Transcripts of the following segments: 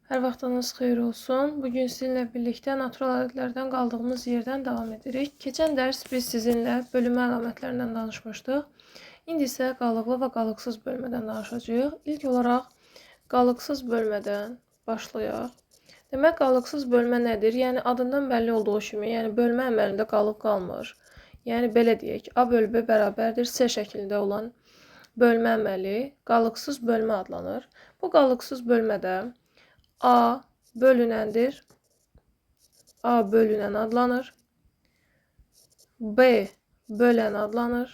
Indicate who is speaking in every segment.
Speaker 1: Hər vaxtınız xeyir olsun. Bugün sizinlə birlikdə natural ədədlərdən qaldığımız yerdən davam edirik. Keçən dərs biz sizinlə bölünmə əlamətlərindən danışmışdıq. İndi isə qalıqlı və qalıqsız bölmədən danışacağıq. İlk olaraq qalıqsız bölmədən başlayaq. Demək, qalıqsız bölmə nədir? Yəni adından bəlli olduğu kimi, bölmə əməlində qalıq qalmır. Yəni belə deyək, A bölü B bərabərdir C şəklində olan bölmə əməli qalıqsız bölmə adlanır. Bu qalıqsız bölmədə A bölünəndir. A bölünən adlanır. B bölən adlanır.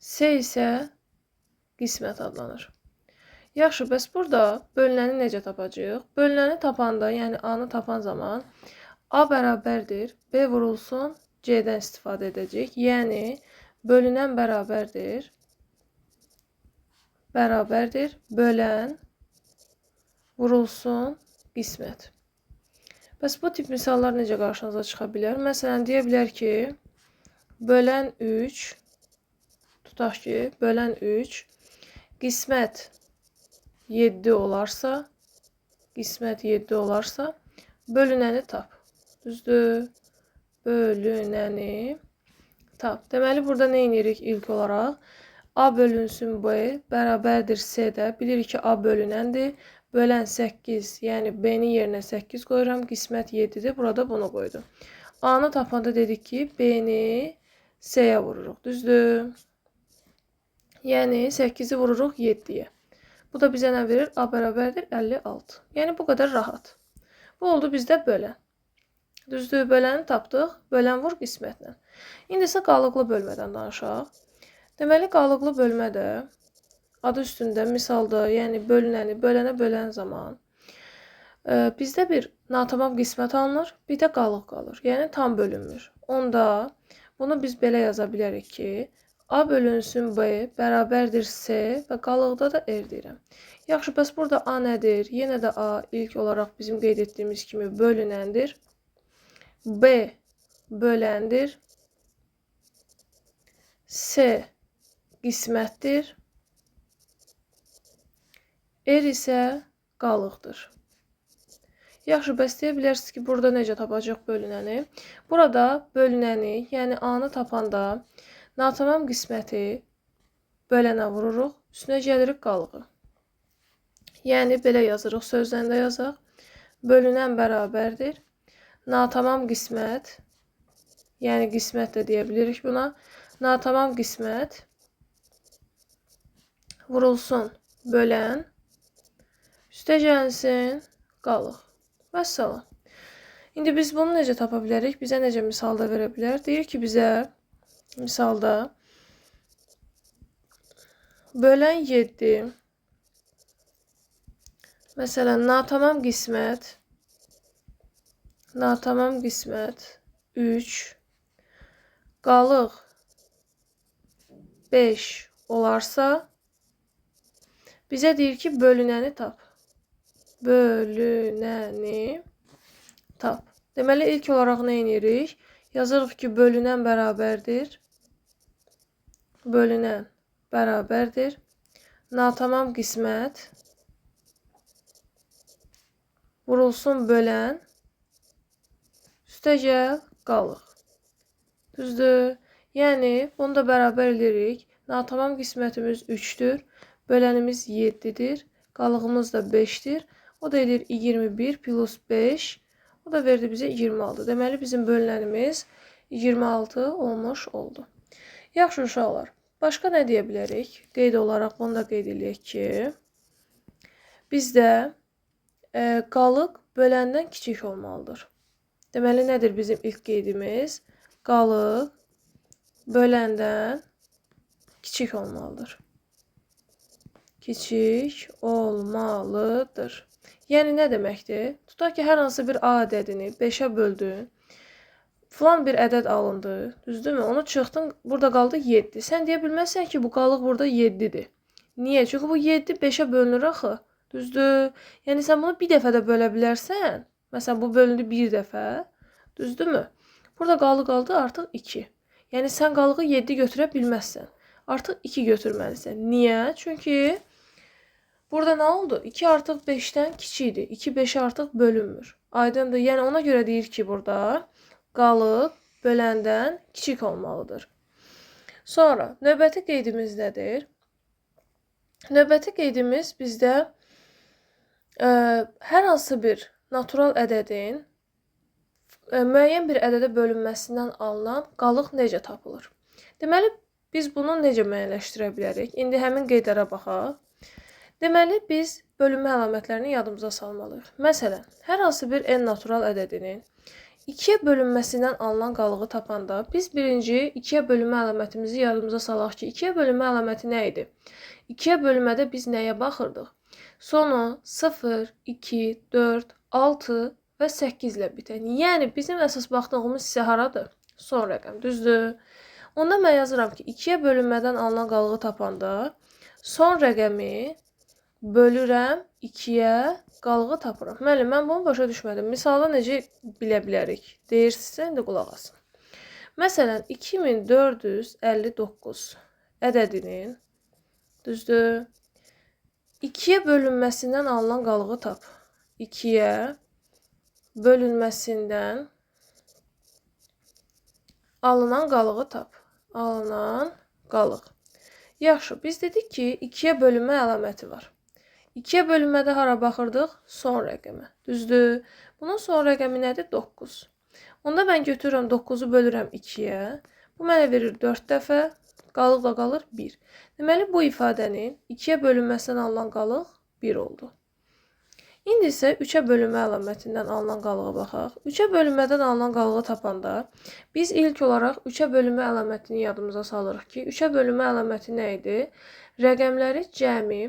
Speaker 1: C isə qismət adlanır. Yaxşı, bəs burada bölünəni necə tapacağıq? Bölünəni tapanda, yəni A-nı tapan zaman A bərabərdir. B vurulsun C-dən istifadə edəcək. Yəni bölünən bərabərdir. Bölən vurulsun qismət. Bəs bu tip misallar necə qarşınıza çıxa bilər? Məsələn, deyə bilər ki, bölən 3, tutaq ki, bölən 3, qismət 7 olarsa, bölünəni tap. Düzdür? Bölünəni tap. Deməli, burada nə edirik ilk olaraq? A bölünsün B bərabərdir C-də. Bilirik ki, A bölünəndir. Bölən 8, yəni B-nin yerinə 8 qoyuram, qismət 7-dir. Burada bunu qoydum. A-nı tapanda dedik ki, B-ni C-yə vururuq. Düzdür? Yəni 8-i vururuq 7-yə. Bu da bizə nə verir? A bərabərdir 56. Yəni bu qədər rahat. Bu oldu bizdə bölən. Düzdür? Böləni tapdıq. Bölən vur qismətlə. İndi isə qalıqlı bölmədən danışaq. Deməli, qalıqlı bölmədə adı üstündə, misalda, yəni bölünəni bölənə bölən zaman bizdə bir natamam qismət alınır, bir də qalıq qalır. Yəni tam bölünmür. Onda bunu biz belə yaza bilərik ki, A bölünsün B bərabərdir C və qalıqda da R deyirəm. Yaxşı, bəs burada A nədir? Yenə də A ilk olaraq bizim qeyd etdiyimiz kimi bölünəndir. B böləndir. C qismətdir. R isə qalıqdır. Yaxşı, bəs deyə bilərsiniz ki, burada necə tapacaq bölünəni? Burada bölünəni, yəni A-nı tapanda natamam qisməti bölənə vururuq, üstünə gəlirik qalığı. Yəni, belə yazırıq, sözdən də yazaq. Bölünən bərabərdir. Natamam qismət, yəni qismət də deyə bilirik buna. Natamam qismət vurulsun bölən. Üstə gəlsin qalıq. Vəssalam. İndi biz bunu necə tapa bilərik? Bizə necə misalda verə bilər? Deyir ki, bizə misalda bölən 7, məsələn, natamam qismət 3, qalıq 5 olarsa, bizə deyir ki, bölünəni tap. Bölünəni tap. Deməli, ilk olaraq nə edirik? Yazırıq ki, bölünən bərabərdir. Natamam qismət vurulsun bölən. Üstə gəl, qalıq. Düzdür? Yəni, bunu da bərabər edirik. Natamam qismətimiz 3-dür. Bölənimiz 7-dir. Qalığımız da 5-dir. O da edir 21 plus 5. O da verdi bizə 26. Deməli, bizim bölünənimiz 26 olmuş oldu. Yaxşı, uşaqlar. Başqa nə deyə bilərik? Qeyd olaraq bunu da qeyd edək ki, bizdə qalıq böləndən kiçik olmalıdır. Deməli, nədir bizim ilk qeydimiz? Qalıq böləndən kiçik olmalıdır. Kiçik olmalıdır. Yəni, nə deməkdir? Tutaq ki, hər hansı bir A ədədini 5-ə böldün. Filan bir ədəd alındı. Düzdürmü? Onu çıxdın, burada qaldı 7. Sən deyə bilməzsən ki, bu qalıq burada 7-dir. Niyə? Çünki bu 7 5-ə bölünür axı. Düzdür? Yəni, sən bunu bir dəfə də bölə bilərsən. Məsələn, bu bölündü bir dəfə. Düzdürmü? Burada qaldı artıq 2. Yəni, sən qalığı 7 götürə bilməzsən. Artıq 2 götürməlisən. Niyə? Çünki Burada nə oldu? 2 artıq 5-dən kiçikdir. 2 5-ə artıq bölünmür. Aydındır. Yəni ona görə deyir ki, burada qalıq böləndən kiçik olmalıdır. Sonra növbəti qeydimiz nədir? Növbəti qeydimiz bizdə hər hansı bir natural ədədin müəyyən bir ədədə bölünməsindən alınan qalıq necə tapılır? Deməli, biz bunu necə müəyyənləşdirə bilərik? İndi həmin qeydlərə baxaq. Deməli, biz bölünmə əlamətlərini yadımıza salmalıyıq. Məsələn, hər hansı bir n natural ədədinin 2-yə bölünməsindən alınan qalığı tapanda biz birinci 2-yə bölünmə əlamətimizi yadımıza salaq ki, 2-yə bölünmə əlaməti nə idi? 2-yə bölünmədə biz nəyə baxırdıq? Sonu 0, 2, 4, 6 və 8 ilə bitən. Yəni, bizim əsas baxdığımız isə haradır? Son rəqəm, düzdür? Onda mən yazıram ki, 2-yə bölünmədən alınan qalığı tapanda son rəqəmi bölürəm 2-yə, qalığı tapıram. Müəllim, mən bunu başa düşmədim. Misalda necə bilə bilərik? Deyirsinizsə, indi qulaq asın. Məsələn, 2459 ədədinin, düzdür, 2-yə bölünməsindən alınan qalığı tap. 2-yə bölünməsindən alınan qalığı tap. Alınan qalıq. Yaxşı, biz dedik ki, 2-yə bölünmə əlaməti var. 2-yə bölünmədə hara baxırdıq? Son rəqəmə. Düzdür? Bunun son rəqəmi nədir? 9. Onda mən götürürəm 9-u bölürəm 2-yə. Bu mənə verir 4 dəfə. Qalıq da qalır 1. Deməli, bu ifadənin 2-yə bölünməsindən alınan qalıq 1 oldu. İndi isə 3-ə bölünmə əlamətindən alınan qalığa baxaq. 3-ə bölünmədən alınan qalığı tapanda biz ilk olaraq 3-ə bölünmə əlamətini yadımıza salırıq ki, 3-ə bölünmə əlaməti nə idi? Rəqəmləri cəmi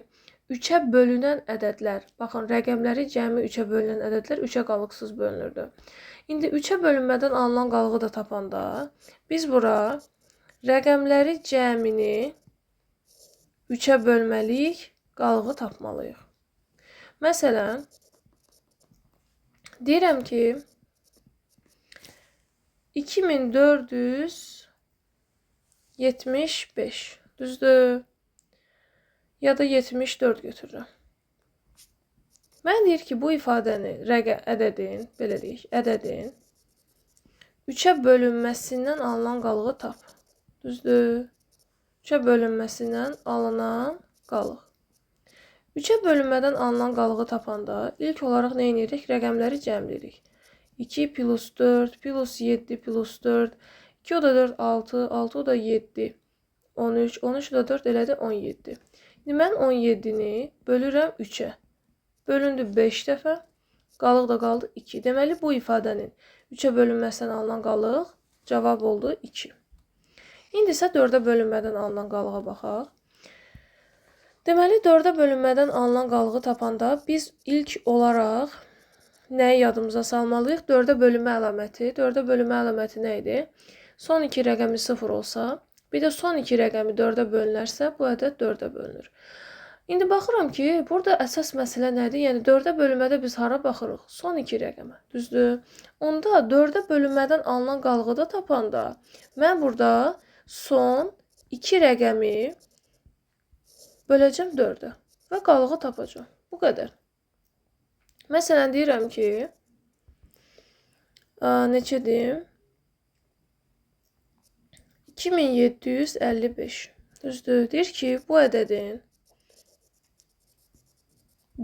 Speaker 1: 3-ə bölünən ədədlər, baxın, rəqəmləri cəmi 3-ə bölünən ədədlər 3-ə qalıqsız bölünürdü. İndi 3-ə bölünmədən alınan qalığı da tapanda biz bura rəqəmləri cəmini 3-ə bölməliyik, qalığı tapmalıyıq. Məsələn, deyirəm ki, 2475, düzdür? Ya da 74 götürürəm. Mən deyir ki, bu ifadəni, ədədin, belə deyək, ədədin 3-ə bölünməsindən alınan qalığı tap. Düzdür? 3-ə bölünməsindən alınan qalıq. 3-ə bölünmədən alınan qalığı tapanda ilk olaraq nə edirik? Rəqəmləri cəmləyirik. 2 plus 4 plus 7 plus 4, 2 o da 4, 6, 6 o da 7, 13, 13 o da 4 elədi 17. İndi mən 17-ni bölürəm 3-ə. Bölündü 5 dəfə, qalıq da qaldı 2. Deməli, bu ifadənin 3-ə bölünməsindən alınan qalıq cavab oldu 2. İndi isə 4-ə bölünmədən alınan qalığa baxaq. Deməli, 4-ə bölünmədən alınan qalığı tapanda biz ilk olaraq nəyi yadımıza salmalıyıq? 4-ə bölünmə əlaməti. 4-ə bölünmə əlaməti nə idi? Son 2 rəqəmi 0 olsa, bir də son 2 rəqəmi 4-ə bölünərsə, bu ədəd 4-ə bölünür. İndi baxıram ki, burada əsas məsələ nədir? Yəni, 4-ə bölünmədə biz hara baxırıq? Son 2 rəqəmə, düzdür? Onda 4-ə bölünmədən alınan qalığı da tapanda, mən burada son 2 rəqəmi böləcəm 4-ə və qalığı tapacam. Bu qədər. Məsələn, deyirəm ki, neçədir? 2755. Düzdür? Deyir ki, bu ədədin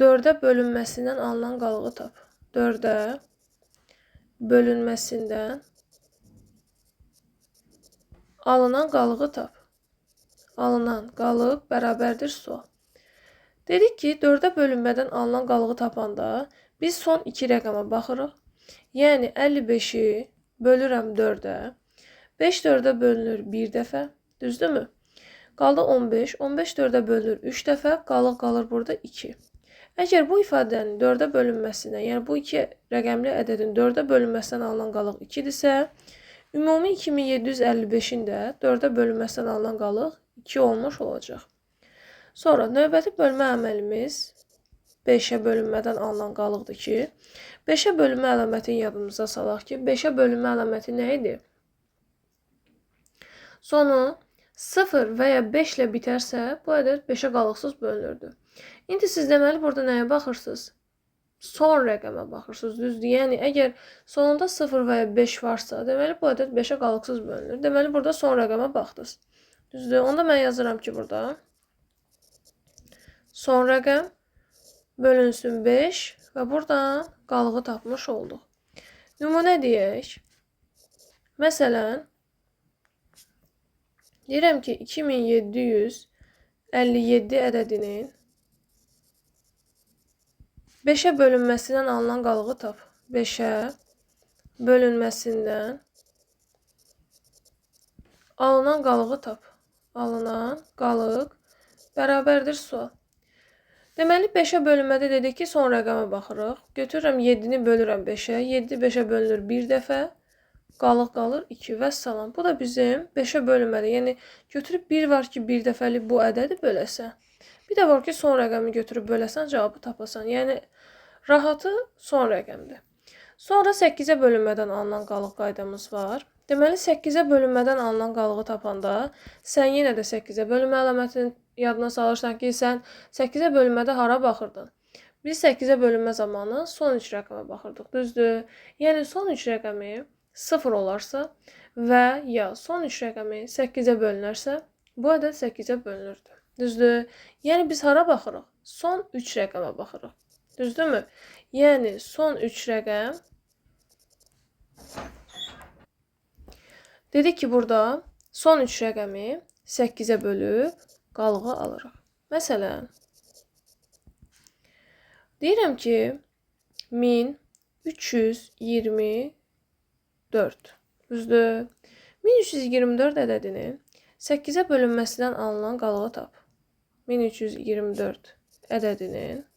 Speaker 1: 4-ə bölünməsindən alınan qalığı tap. 4-ə bölünməsindən alınan qalığı tap. Alınan qalıq bərabərdir sual. Dedik ki, 4-ə bölünmədən alınan qalığı tapanda biz son 2 rəqəmə baxırıq. Yəni, 55-i bölürəm 4-ə. 5 4-ə bölünür 1 dəfə. Düzdürmü? Qaldı 15. 15 4-ə bölünür 3 dəfə. Qalıq qalır burada 2. Əgər bu ifadənin 4-ə bölünməsindən, yəni bu 2 rəqəmli ədədin 4-ə bölünməsindən alınan qalıq 2-dirsə, ümumi 2755-in də 4-ə bölünməsindən alınan qalıq 2 olmuş olacaq. Sonra növbəti bölmə əməlimiz 5-ə bölünmədən alınan qalıqdır ki, 5-ə bölünmə əlamətini yadımıza salaq ki, 5-ə bölünmə əlaməti nə idi? Sonu 0 və ya 5 ilə bitərsə, bu ədəd 5-ə qalıqsız bölünürdü. İndi siz deməli burada nəyə baxırsınız? Son rəqəmə baxırsınız, düzdür? Yəni əgər sonunda 0 və ya 5 varsa, deməli bu ədəd 5-ə qalıqsız bölünür. Deməli burada son rəqəmə baxdınız. Düzdür? Onda mən yazıram ki, burada son rəqəm bölünsün 5 və buradan qalığı tapmış olduq. Nümunə deyək. Məsələn, deyirəm ki, 2757 ədədinin 5-ə bölünməsindən alınan qalığı tap. 5-ə bölünməsindən alınan qalığı tap. Alınan qalıq bərabərdir sual. Deməli 5-ə bölünmədə dedik ki, son rəqəmə baxırıq. Götürürəm 7-ni bölürəm 5-ə. 7 5-ə bölünür 1 dəfə. Qalıq qalır 2 və salam. Bu da bizim 5-ə bölünmədə. Yəni götürüb 1 var ki, 1 dəfəlik bu ədədi böləsən. Bir də var ki, son rəqəmi götürüb böləsən, cavabı tapasan. Yəni rahatı son rəqəmdir. Sonra 8-ə bölünmədən alınan qalıq qaydamız var. Deməli 8-ə bölünmədən alınan qalığı tapanda sən yenə də 8-ə bölünmə əlamətini yadına salırsan ki, sən 8-ə bölünmədə hara baxırdın? Biz 8-ə bölünmə zamanı son 3 rəqəmə baxırdıq, düzdür? Yəni son 3 rəqəmi 0 olarsa və ya son 3 rəqəmi 8-ə bölünərsə, bu ədəd 8-ə bölünürdü. Düzdür? Yəni biz hara baxırıq? Son 3 rəqəmə baxırıq. Düzdürmü? Yəni son 3 rəqəm dedik ki, burada son 3 rəqəmi 8-ə bölüb qalığı alırıq. Məsələn, deyirəm ki, 1324. Düzdür? 1324 ədədinin 8-ə bölünməsindən alınan qalığı tap. 1324 ədədinin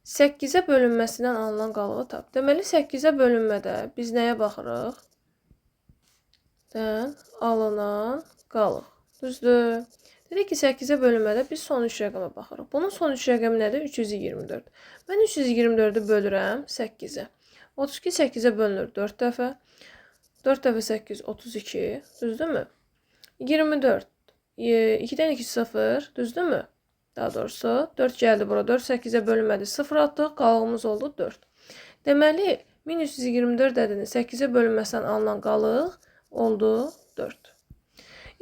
Speaker 1: 8-ə bölünməsindən alınan qalığı tap. Deməli 8-ə bölünmədə biz nəyə baxırıq? Alınan qalıq. Düzdür? Dedik ki, 8-ə bölünmədə biz son 3 rəqəmə baxırıq. Bunun son 3 rəqəmi nədir? 324. Mən 324-ü bölürəm 8-ə. 32 8-ə bölünür 4 dəfə. 4 dəfə 8 32. Düzdürmü? 24. 2-dən 2 0. Düzdürmü? Daha doğrusu 4 gəldi bura. 4 8-ə bölünmədi. 0 atdıq. Qalığımız oldu 4. Deməli 1324 ədədinin 8-ə bölünməsindən alınan qalıq oldu 4.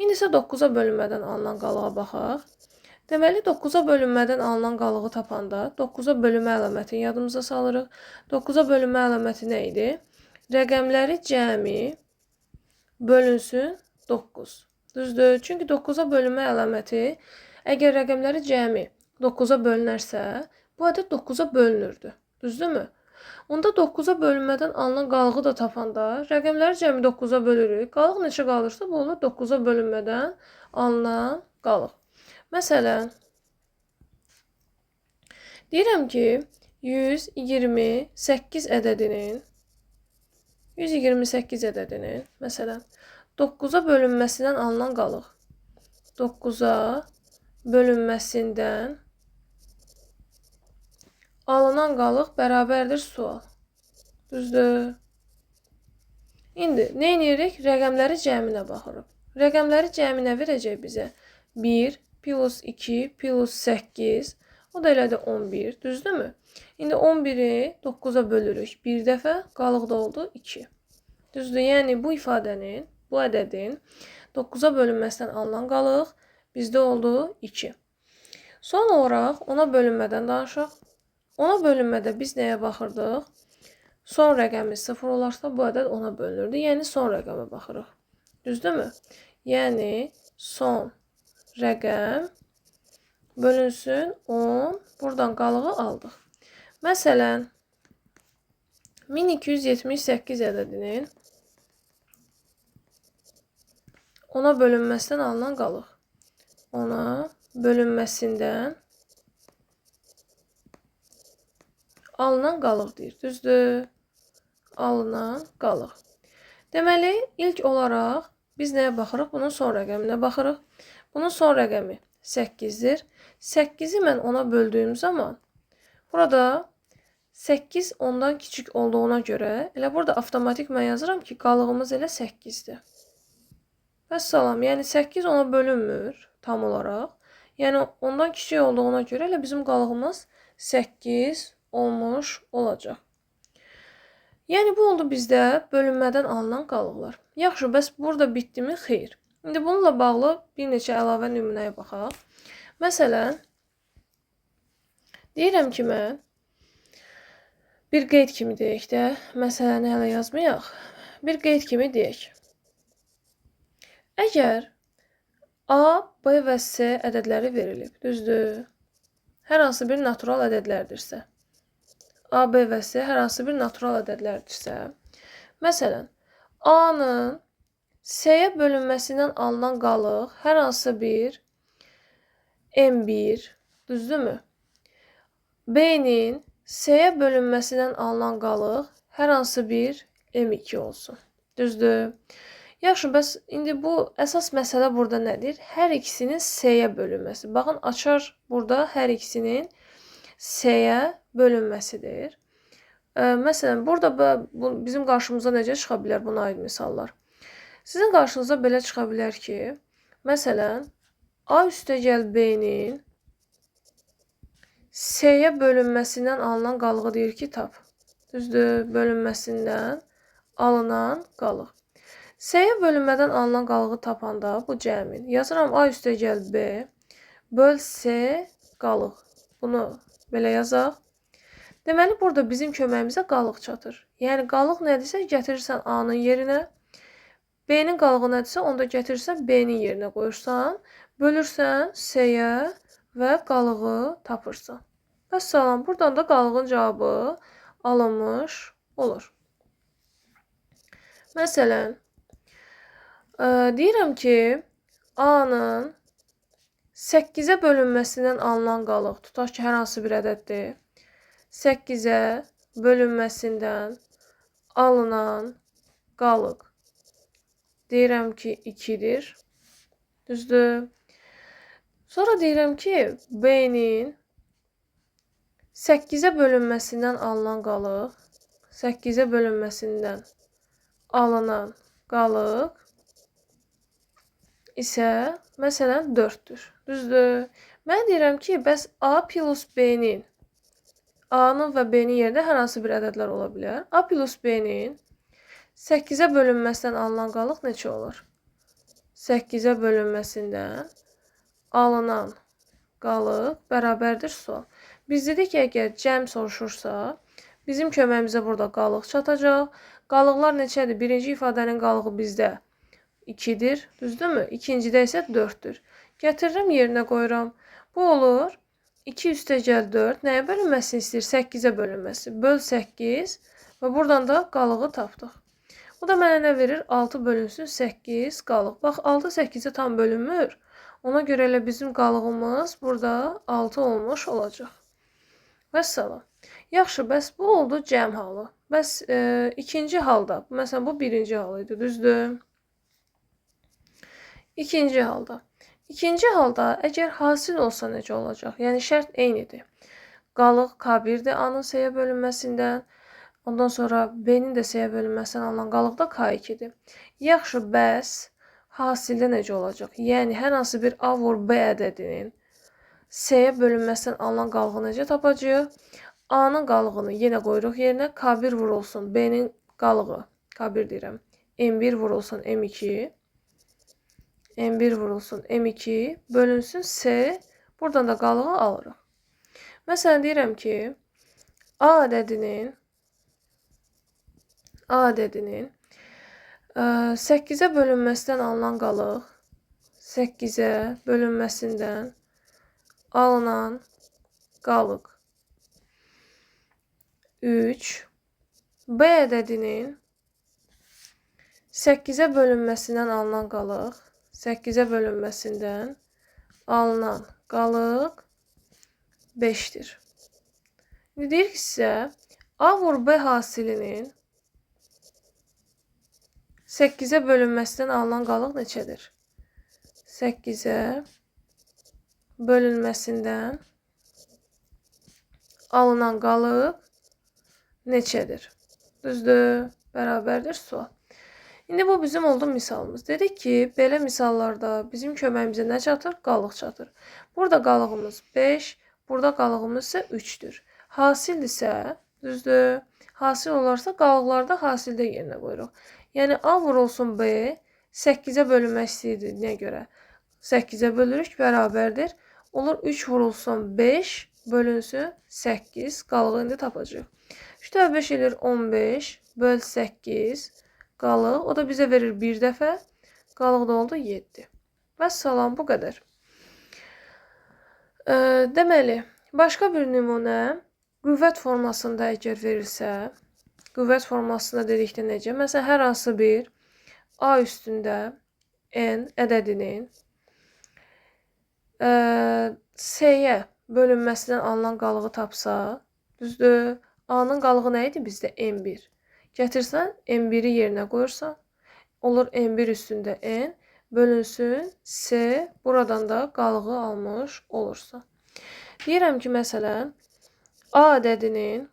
Speaker 1: İndi isə 9-a bölünmədən alınan qalığa baxaq. Deməli 9-a bölünmədən alınan qalığı tapanda 9-a bölünmə əlamətini yadımıza salırıq. 9-a bölünmə əlaməti nə idi? Rəqəmləri cəmi bölünsün 9. Düzdür? Çünki 9-a bölünmə əlaməti əgər rəqəmləri cəmi 9-a bölünərsə, bu ədəd 9-a bölünürdü. Düzdürmü? Onda 9-a bölünmədən alınan qalığı da tapanda rəqəmləri cəmi 9-a bölürük. Qalıq neçə qalırsa, bu olur 9-a bölünmədən alınan qalıq. Məsələn, deyirəm ki, 128 ədədinin, məsələn, 9-a bölünməsindən alınan qalıq. 9-a bölünməsindən alınan qalıq bərabərdir sual. Düzdür? İndi nə edirik? Rəqəmləri cəminə baxırıq. Rəqəmləri cəmi nə verəcək bizə? 1 plus 2 plus 8, o da elədi 11, düzdürmü? İndi 11-i 9-a bölürük. Bir dəfə qalıq da oldu 2. Düzdür? Yəni bu ifadənin, bu ədədin 9-a bölünməsindən alınan qalıq bizdə oldu 2. Son olaraq 10-a bölünmədən danışaq. 10-a bölünmədə biz nəyə baxırdıq? Son rəqəmi 0 olarsa bu ədəd 10-a bölünürdü. Yəni son rəqəmə baxırıq. Düzdürmü? Yəni son rəqəm bölünsün 10. Buradan qalığı aldıq. Məsələn, 1278 ədədinin 10-a bölünməsindən alınan qalıq. 10-a bölünməsindən alınan qalıq deyir. Düzdür? Alınan qalıq. Deməli, ilk olaraq biz nəyə baxırıq? Bunun son rəqəminə baxırıq. Bunun son rəqəmi 8-dir. 8-i mən 10-a böldüyüm zaman burada 8 ondan kiçik olduğuna görə elə burada avtomatik mən yazıram ki, qalığımız elə 8-dir. Vəssalam, yəni 8 ona bölünmür tam olaraq. Yəni ondan kiçik olduğuna görə elə bizim qalığımız 8 olmuş olacaq. Yəni bu oldu bizdə bölünmədən alınan qalıqlar. Yaxşı, bəs burada bitdimi? Xeyr. İndi bununla bağlı bir neçə əlavə nümunəyə baxaq. Məsələn, deyirəm ki, mən bir qeyd kimi deyək də, məsələni hələ yazmayaq. Bir qeyd kimi deyək. Əgər A, B və C ədədləri verilib, düzdür? Hər hansı bir natural ədədlərdirsə. A, B və C hər hansı bir natural ədədlərdirsə. Məsələn, A-nın C-yə bölünməsindən alınan qalıq hər hansı bir M1, düzdürmü? B-nin C-yə bölünməsindən alınan qalıq hər hansı bir M2 olsun. Düzdür? Yaxşı, bəs indi bu əsas məsələ burada nədir? Hər ikisinin C-yə bölünməsi. Baxın, açar burada hər ikisinin C-yə bölünməsidir. Məsələn, burada bizim qarşımıza necə çıxa bilər buna aid misallar? Sizin qarşınıza belə çıxa bilər ki, məsələn, A üstəgəl B-nin C-yə bölünməsindən alınan qalığı deyir ki, tap. Düzdür, bölünməsindən alınan qalıq. C-yə bölünmədən alınan qalığı tapanda bu cəmin. Yazıram A üstəgəl B böl C qalıq. Bunu belə yazaq. Deməli, burada bizim köməyimizə qalıq çatır. Yəni, qalıq nədirsə, gətirirsən A-nın yerinə. B-nin qalığı nədirsə, onda gətirirsən B-nin yerinə qoyursan. Bölürsən C-yə və qalığı tapırsan. Vəssalam, buradan da qalığın cavabı alınmış olur. Məsələn, deyirəm ki, A-nın 8-ə bölünməsindən alınan qalıq, tutaq ki, hər hansı bir ədəddir. 8-ə bölünməsindən alınan qalıq deyirəm ki, 2-dir. Düzdür? Sonra deyirəm ki, B-nin 8-ə bölünməsindən alınan qalıq, 8-ə bölünməsindən alınan qalıq isə, məsələn, 4-dür. Düzdür? Mən deyirəm ki, bəs A plus B-nin, A-nın və B-nin yerində hər hansı bir ədədlər ola bilər. A plus B-nin 8-ə bölünməsindən alınan qalıq neçə olur? 8-ə bölünməsindən alınan qalıq bərabərdir sual. Biz dedik ki, əgər cəm soruşursa, bizim köməyimizə burada qalıq çatacaq. Qalıqlar neçədir? Birinci ifadənin qalığı bizdə 2-dir, düzdürmü? İkincidə isə 4-dür. Gətiririm, yerinə qoyuram. Bu olur 2 üstəgəl 4. Nəyə bölünməsini istəyir? 8-ə bölünməsi. Böl 8 və buradan da qalığı tapdıq. Bu da mənə nə verir? 6 bölünsün 8 qalıq. Bax, 6 8-ə tam bölünmür. Ona görə elə bizim qalığımız burada 6 olmuş olacaq. Vəssalam. Yaxşı, bəs bu oldu cəm halı. Bəs ikinci halda, məsələn, bu birinci hal idi, düzdür? İkinci halda. İkinci halda əgər hasil olsa necə olacaq? Yəni şərt eynidir. Qalıq K1-dir A-nın C-yə bölünməsindən. Ondan sonra B-nin də C-yə bölünməsindən alınan qalıq da K2-dir. Yaxşı, bəs hasildə necə olacaq? Yəni hər hansı bir A vur B ədədinin C-yə bölünməsindən alınan qalığı necə tapacağıq? A-nın qalığını yenə qoyuruq yerinə. K1 vurulsun B-nin qalığı. K1 deyirəm. M1 vurulsun M2. M1 vurulsun M2 bölünsün C. Buradan da qalığı alırıq. Məsələn, deyirəm ki, A ədədinin 8-ə bölünməsindən alınan qalıq 8-ə bölünməsindən alınan qalıq 3. B ədədinin 8-ə bölünməsindən alınan qalıq 8-ə bölünməsindən alınan qalıq 5-dir. İndi deyir ki, sizə A vur B hasilinin 8-ə bölünməsindən alınan qalıq neçədir? 8-ə bölünməsindən alınan qalıq neçədir? Düzdür, bərabərdir sual. İndi bu bizim oldu misalımız. Dedik ki, belə misallarda bizim köməyimizə nə çatır? Qalıq çatır. Burada qalığımız 5, burada qalığımız isə 3-dür. Hasil isə, düzdür? Hasil olarsa qalıqlarda hasildə yerinə qoyuruq. Yəni A vurulsun B 8-ə bölünmək istəyirdiğinə görə 8-ə bölürük, bərabərdir. Olur 3 vurulsun 5 bölünsün 8. Qalığı indi tapacağıq. 3 dəfə 5 edir 15 böl 8 qalıq. O da bizə verir 1 dəfə. Qalıq da oldu 7. Vəssalam, bu qədər. Deməli, başqa bir nümunə qüvvət formasında əgər verilsə, qüvvət formasında dedikdə necə? Məsələn, hər hansı bir A üstündə n ədədinin S-yə bölünməsindən alınan qalığı tapsa, düzdür? A-nın qalığı nə idi bizdə? N1. Gətirsən, N1-i yerinə qoyursan, olur N1 üstündə N bölünsün S, buradan da qalığı almış olursa. Deyirəm ki, məsələn, A ədədinin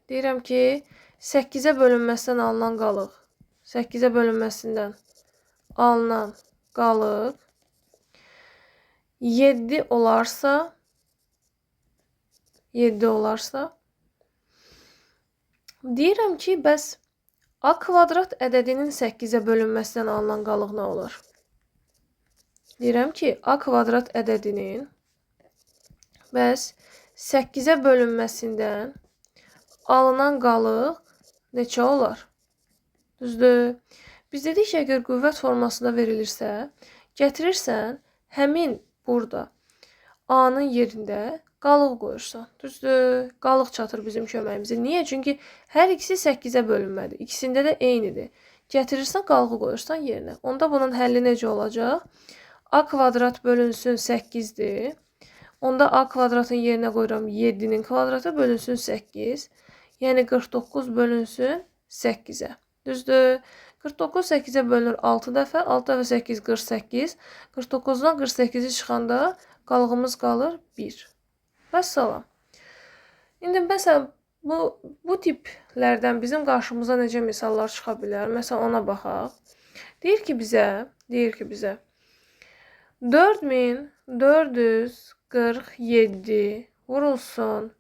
Speaker 1: deyirəm ki, 8-ə bölünməsindən alınan qalıq, 8-ə bölünməsindən alınan qalıq 7 olarsa, deyirəm ki, bəs A kvadrat ədədinin 8-ə bölünməsindən alınan qalıq nə olur? Deyirəm ki, A kvadrat ədədinin bəs 8-ə bölünməsindən alınan qalıq neçə olar? Düzdür? Biz dedik ki, əgər qüvvət formasında verilirsə, gətirirsən, həmin burada A-nın yerində qalıq qoyursan. Düzdür? Qalıq çatır bizim köməyimizə. Niyə? Çünki hər ikisi 8-ə bölünmədi. İkisində də eynidir. Gətirirsən, qalığı qoyursan yerinə. Onda bunun həlli necə olacaq? A kvadrat bölünsün 8-dir. Onda A kvadratın yerinə qoyuram 7-nin kvadratı bölünsün 8. Yəni 49 bölünsün 8-ə. Düzdür? 49 8-ə bölünür 6 dəfə. 6 dəfə 8 48. 49-dan 48-i çıxanda qalığımız qalır 1. Vəssalam. İndi məsələn bu tiplərdən bizim qarşımıza necə misallar çıxa bilər? Məsələn ona baxaq. Deyir ki bizə 4447 vurulsun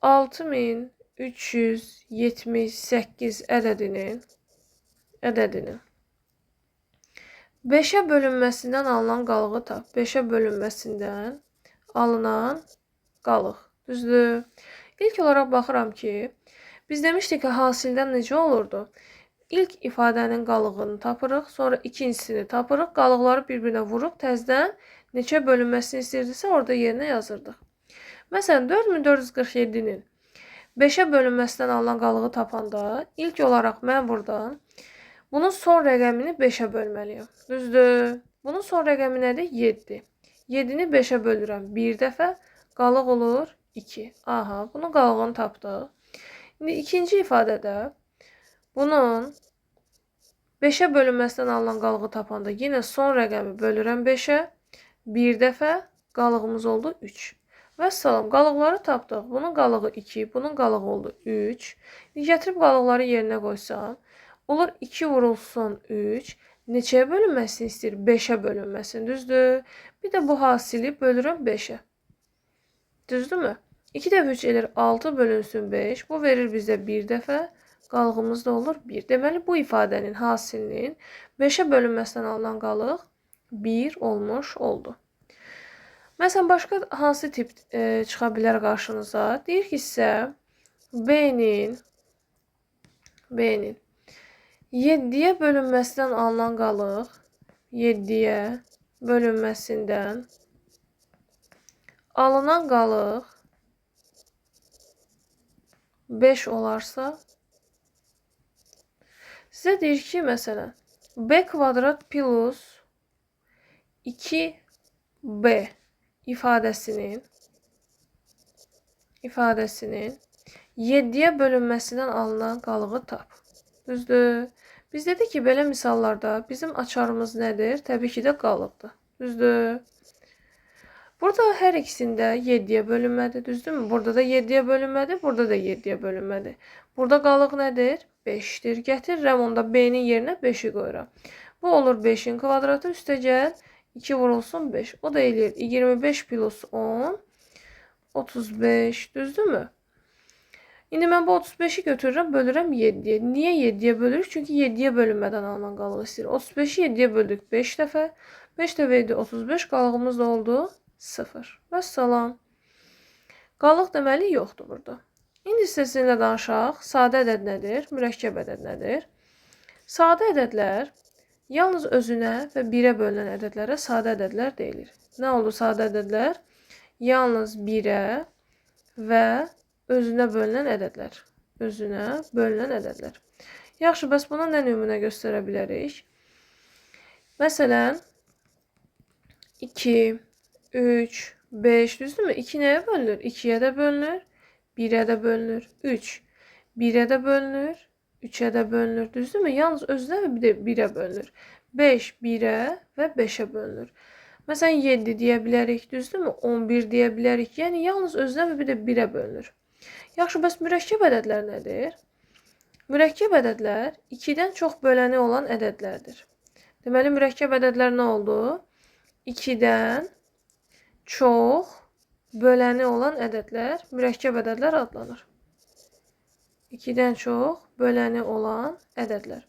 Speaker 1: 6378 ədədinin 5-ə bölünməsindən alınan qalığı tap. 5-ə bölünməsindən alınan qalıq. Düzdür? İlk olaraq baxıram ki, biz demişdik ki, hasildən necə olurdu? İlk ifadənin qalığını tapırıq, sonra ikincisini tapırıq, qalıqları bir-birinə vuruq, təzədən neçə bölünməsini istəyirdisə, orada yerinə yazırdıq. Məsələn, 4447-nin 5-ə bölünməsindən alınan qalığı tapanda, ilk olaraq mən buradan bunun son rəqəmini 5-ə bölməliyəm. Düzdür? Bunun son rəqəmi nədir? 7. 7-ni 5-ə bölürəm 1 dəfə, qalıq olur 2. Aha, bunun qalığını tapdıq. İndi ikinci ifadədə bunun 5-ə bölünməsindən alınan qalığı tapanda yenə son rəqəmi bölürəm 5-ə, 1 dəfə, qalığımız oldu 3. Vəssalam, qalıqları tapdıq. Bunun qalığı 2, bunun qalığı oldu 3. Gətirib qalıqları yerinə qoysam, olur 2 vurulsun 3. Neçəyə bölünməsini istəyir? 5-ə bölünməsini, düzdür? Bir də bu hasili bölürəm 5-ə. Düzdürmü? 2 dəfə 3 edir 6 bölünsün 5. Bu verir bizə 1 dəfə. Qalığımız da olur 1. Deməli, bu ifadənin hasilinin 5-ə bölünməsindən alınan qalıq 1 olmuş oldu. Məsələn, başqa hansı tip çıxa bilər qarşınıza? Deyir ki, sizə B-nin 7-yə bölünməsindən alınan qalıq 7-yə bölünməsindən alınan qalıq 5 olarsa, sizə deyir ki, məsələn, B kvadrat plus 2B ifadəsinin 7-yə bölünməsindən alınan qalığı tap. Düzdür? Biz dedik ki, belə misallarda bizim açarımız nədir? Təbii ki də qalıqdır. Düzdür? Burada hər ikisində 7-yə bölünmədir, düzdürmü? Burada da 7-yə bölünmədir, burada da 7-yə bölünmədir. Burada qalıq nədir? 5-dir. Gətirirəm onda B-nin yerinə 5-i qoyuram. Bu olur 5-in kvadratı, üstə gəl 2 vurulsun 5. O da eləyir 25 plus 10, 35, düzdürmü? İndi mən bu 35-i götürürəm, bölürəm 7-yə. Niyə 7-yə bölürük? Çünki 7-yə bölünmədən alınan qalıq istəyir. 35-i 7-yə böldük 5 dəfə. 5 dəfə 7, 35, qalığımız da oldu 0. Vəssalam. Qalıq deməli yoxdur burada. İndi sizinlə danışaq. Sadə ədəd nədir? Mürəkkəb ədəd nədir? Sadə ədədlər yalnız özünə və 1-ə bölünən ədədlərə sadə ədədlər deyilir. Nə oldu sadə ədədlər? Yalnız 1-ə və özünə bölünən ədədlər. Özünə bölünən ədədlər. Yaxşı, bəs buna nə nümunə göstərə bilərik? Məsələn, 2, 3, 5, düzdürmü? 2 nəyə bölünür? 2-yə də bölünür, 1-ə də bölünür, 3, 1-ə də bölünür, 3-ə də bölünür, düzdürmü? Yalnız özünə və bir də 1-ə bölünür. 5, 1-ə və 5-ə bölünür. Məsələn, 7 deyə bilərik, düzdürmü? 11 deyə bilərik. Yəni, yalnız özünə və bir də 1-ə bölünür. Yaxşı, bəs mürəkkəb ədədlər nədir? Mürəkkəb ədədlər 2-dən çox böləni olan ədədlərdir. Deməli, mürəkkəb ədədlər nə oldu? 2-dən çox böləni olan ədədlər mürəkkəb ədədlər adlanır. 2-dən çox böləni olan ədədlər.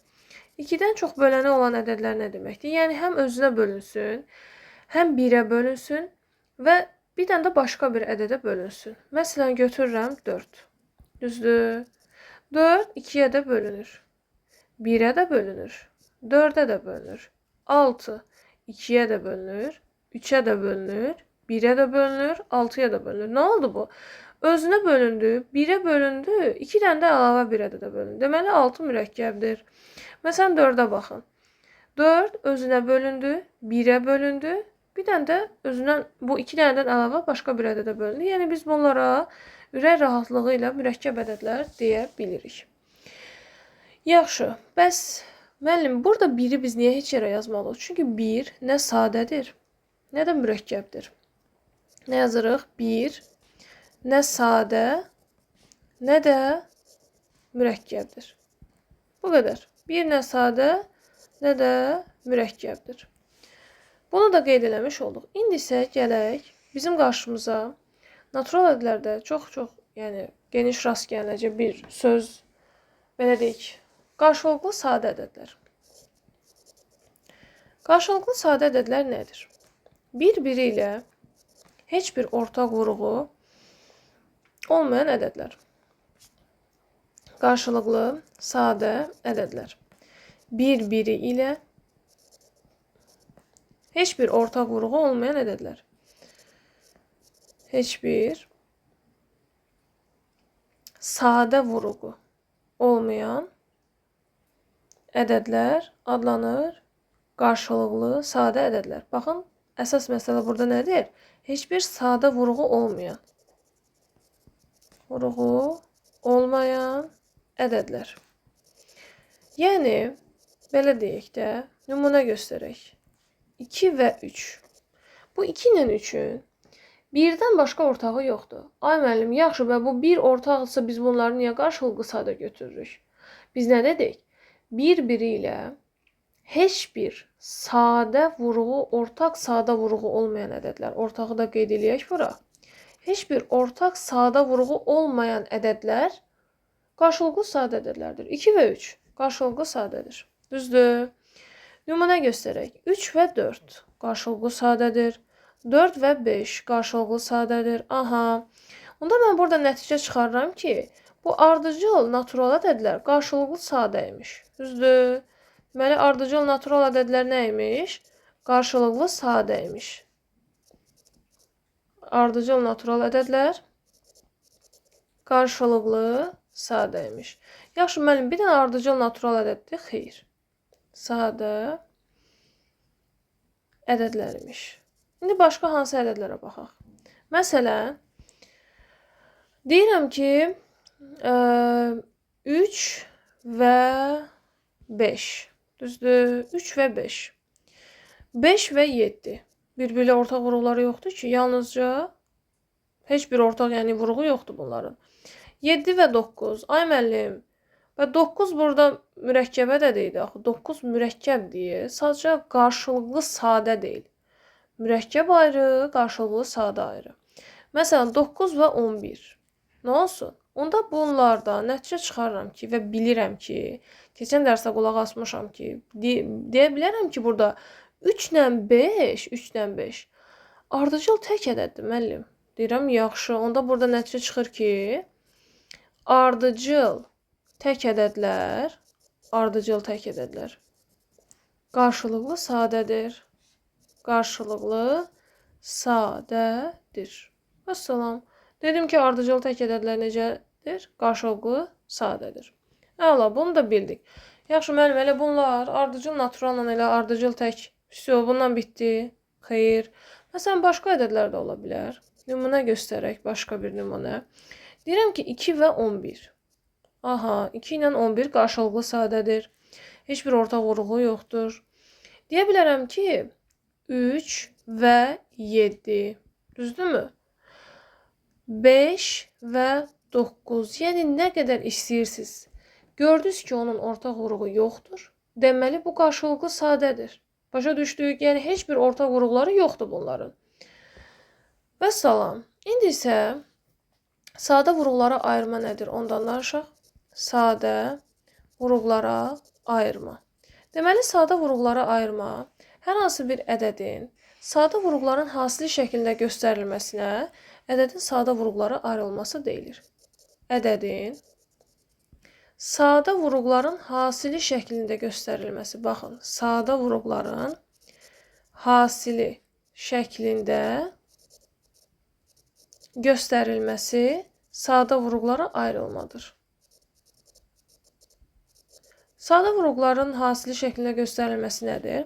Speaker 1: 2-dən çox böləni olan ədədlər nə deməkdir? Yəni, həm özünə bölünsün, həm 1-ə bölünsün və bir dənə də başqa bir ədədə bölünsün. Məsələn, götürürəm 4. Düzdür? 4 2-yə də bölünür. 1-ə də bölünür. 4-ə də bölünür. 6 2-yə də bölünür, 3-ə də bölünür, 1-ə də bölünür, 6-ya da bölünür. Nə oldu bu? Özünə bölündü, 1-ə bölündü, 2 dənə də əlavə 1-ə də bölündü. Deməli, 6 mürəkkəbdir. Məsələn, 4-ə baxın. 4 özünə bölündü, 1-ə bölündü, bir dənə də özündən bu 2 dənədən əlavə başqa bir ədədə bölündü. Yəni, biz bunlara ürək rahatlığı ilə mürəkkəb ədədlər deyə bilirik. Yaxşı, bəs müəllim, burada 1-i biz niyə heç yerə yazmalıyıq? Çünki 1 nə sadədir, nə də mürəkkəbdir. Nə yazırıq? 1 nə sadə, nə də mürəkkəbdir. Bu qədər. 1 nə sadə, nə də mürəkkəbdir. Bunu da qeyd eləmiş olduq. İndi isə gələk bizim qarşımıza natural ədədlərdə çox yəni geniş rast gəlinəcək bir söz, belə deyək, qarşılıqlı sadə ədədlər. Qarşılıqlı sadə ədədlər nədir? Bir-biri ilə heç bir ortaq vurğu olmayan ədədlər. Qarşılıqlı sadə ədədlər. Bir-biri ilə heç bir ortaq vurğu olmayan ədədlər. Heç bir sadə vurğu olmayan ədədlər adlanır qarşılıqlı sadə ədədlər. Baxın, əsas məsələ burada nədir? Heç bir sadə vurğu olmayan ədədlər. Yəni, belə deyək də, nümunə göstərək. 2 və 3. Bu 2 ilə 3-ün birdən başqa ortağı yoxdur. Ay müəllim, yaxşı, bu bir ortaqsa biz bunları niyə qarşılıqlı sadə götürürük? Biz nə dedik? Bir-biri ilə heç bir sadə vurğu, ortaq sadə vurğu olmayan ədədlər. Ortağı da qeyd eləyək bura. Heç bir ortaq sadə vurğu olmayan ədədlər qarşılıqlı sadə ədədlərdir. 2 və 3 qarşılıqlı sadədir. Düzdür? Nümunə göstərək. 3 və 4 qarşılıqlı sadədir. 4 və 5 qarşılıqlı sadədir. Aha. Onda mən burada nəticə çıxarıram ki, bu ardıcıl natural ədədlər qarşılıqlı sadə imiş. Düzdür? Deməli, ardıcıl natural ədədlər nə imiş? Qarşılıqlı sadə imiş. Ardıcıl natural ədədlər qarşılıqlı sadə imiş. Yaxşı, müəllim, bir dənə ardıcıl natural ədəddir. Xeyr. Sadə ədədlər imiş. İndi başqa hansı ədədlərə baxaq? Məsələn, deyirəm ki, 3 və 5. Düzdür? 3 və 5. 5 və 7. Bir-biriyle ortaq vurğuları yoxdur ki. Yalnızca heç bir ortaq, yəni vurğu yoxdur bunların. 7 və 9. Ay müəllim. Və 9 burada mürəkkəbə də deyil axı. 9 mürəkkəbdir. Sadəcə qarşılıqlı sadə deyil. Mürəkkəb ayrı, qarşılıqlı sadə ayrı. Məsələn 9 və 11. Nə olsun? Onda bunlardan nəticə çıxarıram ki və bilirəm ki, keçən dərsə qulaq asmışam ki, deyə bilərəm ki, burada 3 ilə 5, 3 ilə 5 ardıcıl tək ədəddir müəllim. Deyirəm, yaxşı. Onda burada nəticə çıxır ki, ardıcıl tək ədədlər qarşılıqlı sadədir. Qarşılıqlı sadədir. Vəssalam. Dedim ki, ardıcıl tək ədədlər necədir? Qarşılıqlı sadədir. Əla, bunu da bildik. Yaxşı, müəllim, elə bunlar ardıcıl naturalla elə ardıcıl tək. Vəssalam, bundan bitdi. Xeyr. Məsələn, başqa ədədlər də ola bilər. Nümunə göstərək, başqa bir nümunə. Deyirəm ki, 2 və 11. Aha, 2 ilə 11 qarşılıqlı sadədir. Heç bir ortaq vurğu yoxdur. Deyə bilərəm ki, 3 və 7. Düzdürmü? 5 və 9. Yəni, nə qədər istəyirsiniz. Gördünüz ki, onun ortaq vurğu yoxdur. Deməli, bu qarşılıqlı sadədir. Başa düşdük. Yəni, heç bir ortaq vurğuları yoxdur bunların. Vəssalam. İndi isə sadə vurğulara ayırma nədir? Ondan danışaq. Sadə vurğulara ayırma. Deməli, sadə vurğulara ayırma hər hansı bir ədədin sadə vurğuların hasili şəklində göstərilməsinə ədədin sadə vurğulara ayrılması deyilir. Ədədin sadə vurğuların hasili şəklində göstərilməsi. Baxın, sadə vurğuların hasili şəklində göstərilməsi sadə vurğulara ayrılmadır. Sadə vurğuların hasili şəklində göstərilməsi nədir?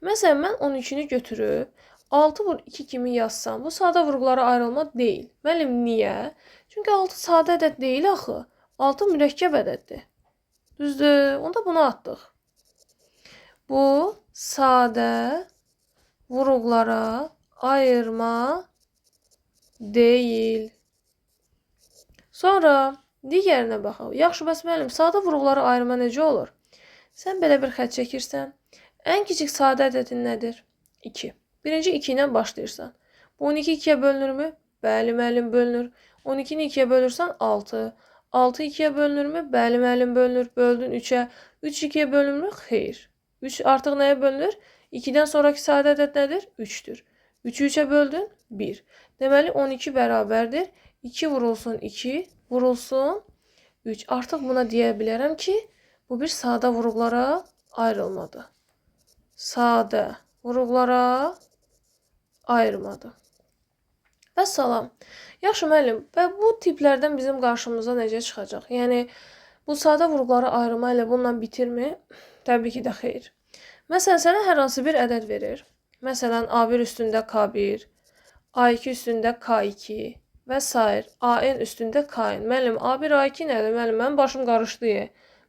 Speaker 1: Məsələn, mən 12-ni götürüb 6 vur 2 kimi yazsam, bu sadə vurğulara ayrılma deyil. Müəllim, niyə? Çünki 6 sadə ədəd deyil axı. 6 mürəkkəb ədəddir. Düzdür? Onda bunu atdıq. Bu sadə vurğulara ayırma deyil. Sonra digərinə baxaq. Yaxşı, bəs müəllim, sadə vurğulara ayırma necə olur? Sən belə bir xətt çəkirsən. Ən kiçik sadə ədədin nədir? 2. Birinci 2 ilə başlayırsan. Bu 12 2-yə bölünürmü? Bəli, müəllim, bölünür. 12-ni 2-yə bölürsən 6. 6 2-yə bölünürmü? Bəli, müəllim, bölünür. Böldün 3-ə. 3 2-yə bölünürmü? Xeyr. 3 artıq nəyə bölünür? 2-dən sonraki sadə ədəd nədir? 3-dür. 3-ü 3-ə böldün? 1. Deməli, 12 bərabərdir. 2 vurulsun 2, vurulsun 3. Artıq buna deyə bilərəm ki, bu bir sadə vurğulara ayrılmadır. Sadə vurğulara ayırmadır. Vəssalam. Yaxşı, müəllim, və bu tiplərdən bizim qarşımıza necə çıxacaq? Yəni, bu sadə vurğulara ayırma ilə bununla bitirmi? Təbii ki də xeyr. Məsələn, sənə hər hansı bir ədəd verir. Məsələn, A1 üstündə K1, A2 üstündə K2 və s. AN üstündə KN. Müəllim, A1, A2 nədir? Müəllim, mənim başım qarışdı.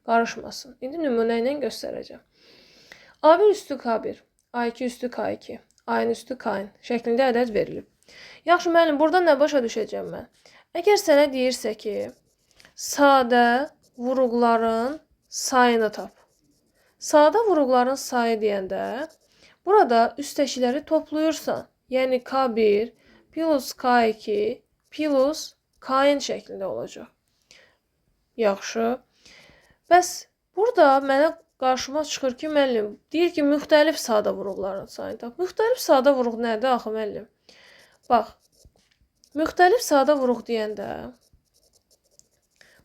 Speaker 1: Qarışmasın. İndi nümunə ilə göstərəcəm. A1 üstü K1, A2 üstü K2, AN üstü KN şəklində ədəd verilib. Yaxşı, müəllim, burada nə başa düşəcəm mən? Əgər sənə deyirsə ki, sadə vurğuların sayını tap. Sadə vurğuların sayı deyəndə, burada üstəkiləri toplayırsan. Yəni, K1 plus K2 plus KN şəklində olacaq. Yaxşı. Bəs burada mənə qarşıma çıxır ki, müəllim, deyir ki, müxtəlif sadə vurğuların sayını tap. Müxtəlif sadə vurğu nədir axı, müəllim? Bax, müxtəlif sadə vurğu deyəndə,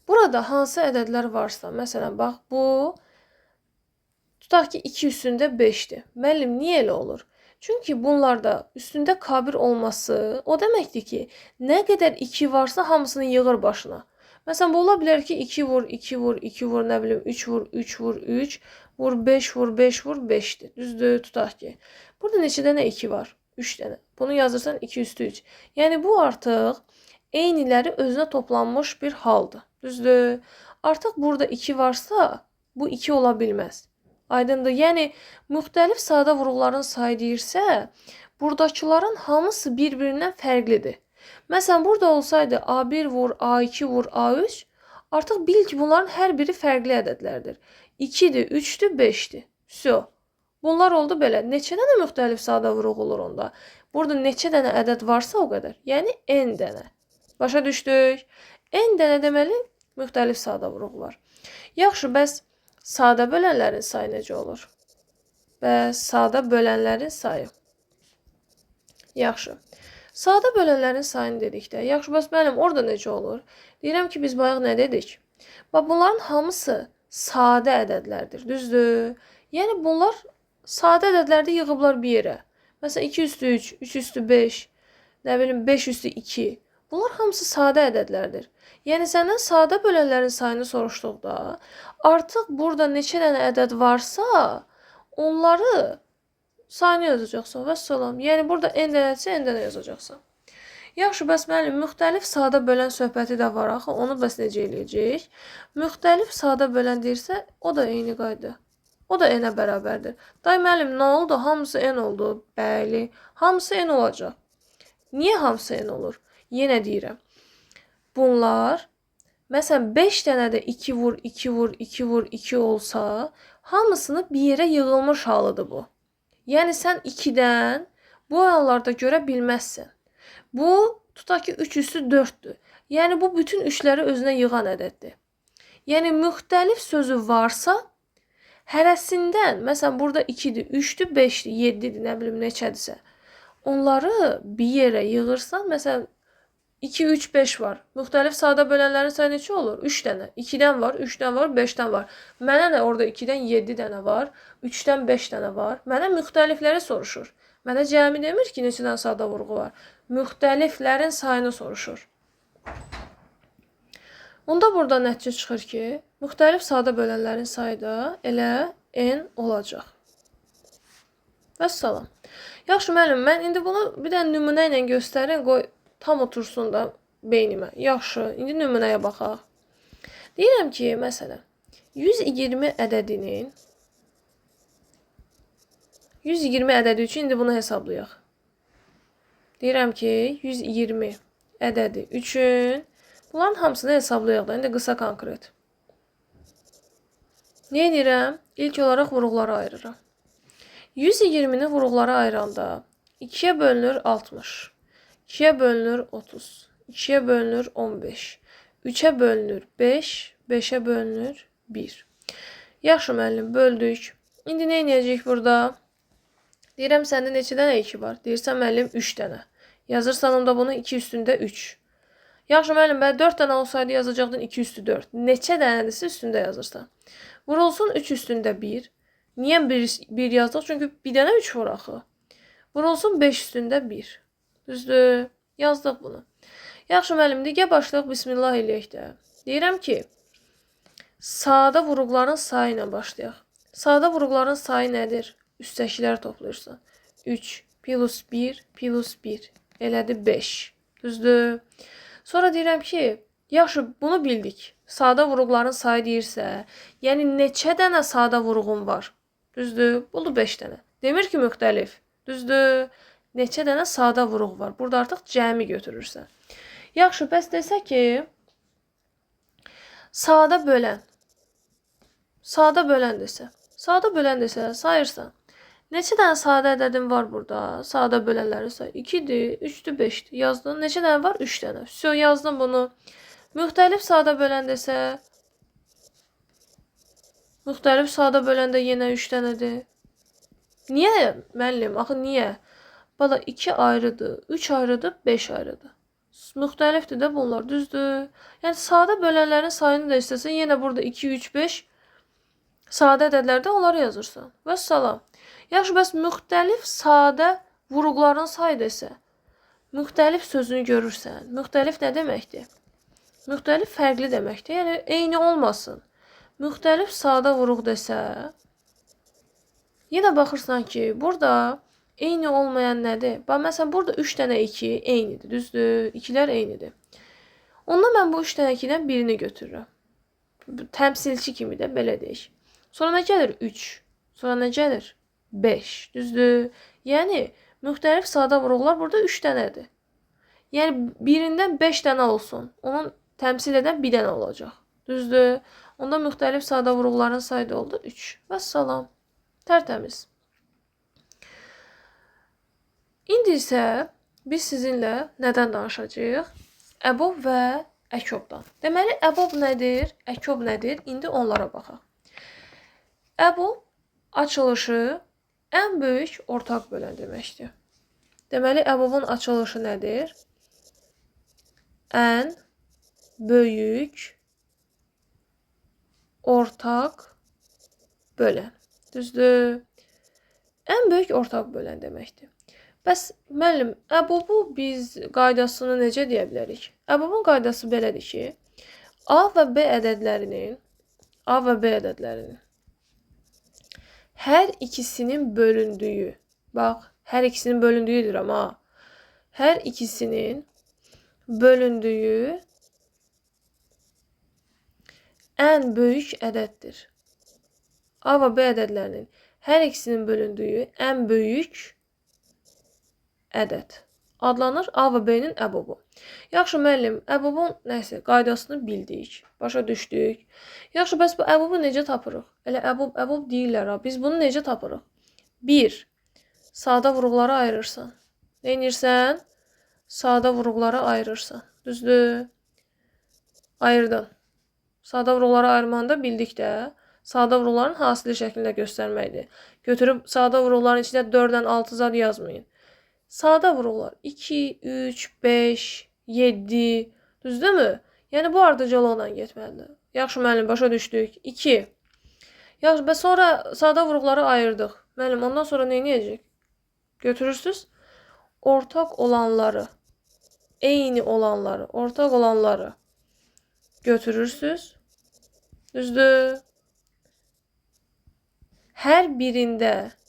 Speaker 1: burada hansı ədədlər varsa, məsələn, bax, bu, tutaq ki, 2 üstündə 5-dir. Müəllim, niyə elə olur? Çünki bunlarda üstündə K1 olması, o deməkdir ki, nə qədər 2 varsa hamısını yığır başına. Məsələn, bu ola bilər ki, 2 vur, 2 vur, 2 vur, nə bilim, 3 vur, 3 vur, 3 vur, 5 vur, 5 vur, 5-dir. Düzdür, tutaq ki. Burada neçə dənə 2 var? 3 dənə. Bunu yazırsan 2 üstü 3. Yəni, bu artıq eyniləri özünə toplanmış bir haldır. Düzdür. Artıq burada 2 varsa, bu 2 ola bilməz. Aydındır. Yəni, müxtəlif sadə vurğuların sayı deyirsə, buradakıların hamısı bir-birindən fərqlidir. Məsələn, burada olsaydı A1 vur, A2 vur, A3, artıq bil ki, bunların hər biri fərqli ədədlərdir. 2-dir, 3-dür, 5-dir. Vso. Bunlar oldu belə. Neçə dənə müxtəlif sadə vuruq olur onda? Burada neçə dənə ədəd varsa o qədər. Yəni n dənə. Başa düşdük? N dənə deməli müxtəlif sadə vuruq var. Yaxşı, bəs sadə bölənlərin sayı necə olur? Bəs sadə bölənlərin sayı. Yaxşı. Sadə bölənlərin sayını dedikdə, yaxşı, bəs mənim orada necə olur? Deyirəm ki, biz bayaq nə dedik? Bax, bunların hamısı sadə ədədlərdir, düzdür? Yəni, bunlar sadə ədədlərdə yığıblar bir yerə. Məsələn, 2 üstü 3, 3 üstü 5, nə bilim, 5 üstü 2. Bunlar hamısı sadə ədədlərdir. Yəni, səndən sadə bölənlərin sayını soruşduqda, artıq burada neçə dənə ədəd varsa, onları sayını yazacaqsan və salam. Yəni, burada n dənədirsə, n dənə yazacaqsan. Yaxşı, bəs mənim müxtəlif sadə bölən söhbəti də var axı. Onu bəs necə eləyəcək? Müxtəlif sadə bölən deyirsə, o da eyni qayda. O da n-ə bərabərdir. Day müəllim, nə oldu? Hamısı n oldu. Bəli, hamısı n olacaq. Niyə hamısı n olur? Yenə deyirəm. Bunlar, məsələn, 5 dənə də 2 vur, 2 vur, 2 vur, 2 olsa, hamısını bir yerə yığılmış halıdır bu. Yəni, sən 2-dən bu hallarda görə bilməzsən. Bu, tutaq ki, 3 üstü 4-dür. Yəni, bu bütün 3-ləri özünə yığan ədəddir. Yəni, müxtəlif sözü varsa, hərəsindən, məsələn, burada 2-dir, 3-dür, 5-dir, 7-dir, nə bilim, neçədirsə, onları bir yerə yığırsan, məsələn, 2, 3, 5 var. Müxtəlif sadə bölənlərin sayı neçə olur? 3 dənə. 2-dən var, 3-dən var, 5-dən var. Mənə nə orada 2-dən 7 dənə var, 3-dən 5 dənə var. Mənə müxtəlifləri soruşur. Mənə cəmi demir ki, neçə dənə sadə vurğu var. Müxtəliflərin sayını soruşur. Onda burada nəticə çıxır ki, müxtəlif sadə bölənlərin sayı da elə n olacaq. Vəssalam. Yaxşı, müəllim, mən indi bunu bir də nümunə ilə göstərin, qoy tam otursun da beynimə. Yaxşı, indi nümunəyə baxaq. Deyirəm ki, məsələn, 120 ədədinin 120 ədədi üçün indi bunu hesablayaq. Deyirəm ki, 120 ədədi üçün bunların hamısını hesablayaq da. İndi qısa konkret. Nə edirəm? İlk olaraq vuruqları ayırıram. 120-ni vuruqlara ayıranda 2-yə bölünür 60. 2-yə bölünür 30, 2-yə bölünür 15, 3-ə bölünür 5, 5-ə bölünür 1. Yaxşı müəllim, böldük. İndi nə edəcəyik burada? Deyirəm, səndə neçə dənə 2 var? Deyirsən, müəllim, 3 dənə. Yazırsan onda bunu 2 üstündə 3. Yaxşı müəllim, 4 dənə olsaydı yazacaqdın 2 üstü 4. Neçə dənədirsə üstündə yazırsan. Vurulsun 3 üstündə 1. Niyə 1 yazdıq? Çünki bir dənə 3 var axı. Vurulsun 5 üstündə 1. Düzdür? Yazdıq bunu. Yaxşı müəllim, digə başlayaq, bismillah eləyək də. Deyirəm ki, sadə vuruqların sayı ilə başlayaq. Sadə vuruqların sayı nədir? Üstdəkiləri toplayırsan. 3 plus 1 plus 1. Elədi 5. Düzdür? Sonra deyirəm ki, yaxşı, bunu bildik. Sadə vuruqların sayı deyirsə, yəni neçə dənə sadə vuruğun var? Düzdür? Buldu 5 dənə. Demir ki, müxtəlif. Düzdür? Neçə dənə sadə vuruq var? Burada artıq cəmi götürürsən. Yaxşı, bəs desək ki, sadə bölən. Sadə bölən desə, sayırsan. Neçə dənə sadə ədədin var burada? Sadə bölənləri say. 2-dir, 3-dür, 5-dir. Yazdın. Neçə dənə var? 3 dənə. Vso, yazdım bunu. Müxtəlif sadə bölən desə, müxtəlif sadə bölən də yenə 3 dənədir. Niyə, müəllim? Axı niyə? Bala 2 ayrıdır, 3 ayrıdır, 5 ayrıdır. Müxtəlifdir də bunlar, düzdür? Yəni, sadə bölənlərin sayını da istəsən, yenə burada 2, 3, 5 sadə ədədlərdə onları yazırsan. Vəssalam. Yaxşı, bəs müxtəlif sadə vuruqların sayı desə, müxtəlif sözünü görürsən. Müxtəlif nə deməkdir? Müxtəlif fərqli deməkdir. Yəni, eyni olmasın. Müxtəlif sadə vuruq desə, yenə baxırsan ki, burada eyni olmayan nədir? Bax, məsələn, burada 3 dənə 2 eynidir, düzdür? 2-lər eynidir. Onda mən bu 3 dənə 2-dən birini götürürəm. Təmsilçi kimi də belə deyək. Sonra nə gəlir? 3. Sonra nə gəlir? 5. Düzdür? Yəni, Müxtəlif sadə vuruqlar burada 3 dənədir. Yəni birindən 5 dənə olsun. Onun təmsil edən bir dənə olacaq. Düzdür? Onda müxtəlif sadə vuruqların sayı oldu 3. Vəssalam. Tərtəmiz. İndi isə biz sizinlə nədən danışacağıq? Əbob və əkobdan. Deməli, əbob nədir? Əkob nədir? İndi onlara baxaq. Əbob açılışı ən böyük ortaq bölən deməkdir. Deməli, əbobun açılışı nədir? Ən böyük ortaq bölən. Düzdür? Ən böyük ortaq bölən deməkdir. Bəs müəllim, əbobu biz qaydasını necə deyə bilərik? Əbobun qaydası belədir ki, A və B ədədlərinin hər ikisinin bölündüyü, bax, hər ikisinin bölündüyüdür amma, hər ikisinin bölündüyü ən böyük ədəddir. A və B ədədlərinin hər ikisinin bölündüyü ən böyük ədəd adlanır A və B-nin əbobu. Yaxşı müəllim, əbobun nəsə qaydasını bildik, başa düşdük. Yaxşı, bəs bu əbobu necə tapırıq? Elə əbob deyirlər ha. Biz bunu necə tapırıq? 1. Sadə vuruqları ayırırsan. Nə edirsən? Sadə vuruqları ayırırsan. Düzdür? Ayırdın. Sadə vuruqları ayırmanda bildik də, sadə vuruqların hasili şəklində göstərməkdir. Götürüb sadə vuruqların içində 4-dən 6 zad yazmayın. Sadə vuruqlar 2, 3, 5, 7, düzdürmü? Yəni bu ardıcılla getməlidir. Yaxşı müəllim, başa düşdük. 2. Yaxşı, bəs sonra sadə vuruqları ayırdıq. Müəllim, ondan sonra nə edəcək? Götürürsüz, ortaq olanları, eyni olanları, ortaq olanları götürürsüz. Düzdür? Hər birində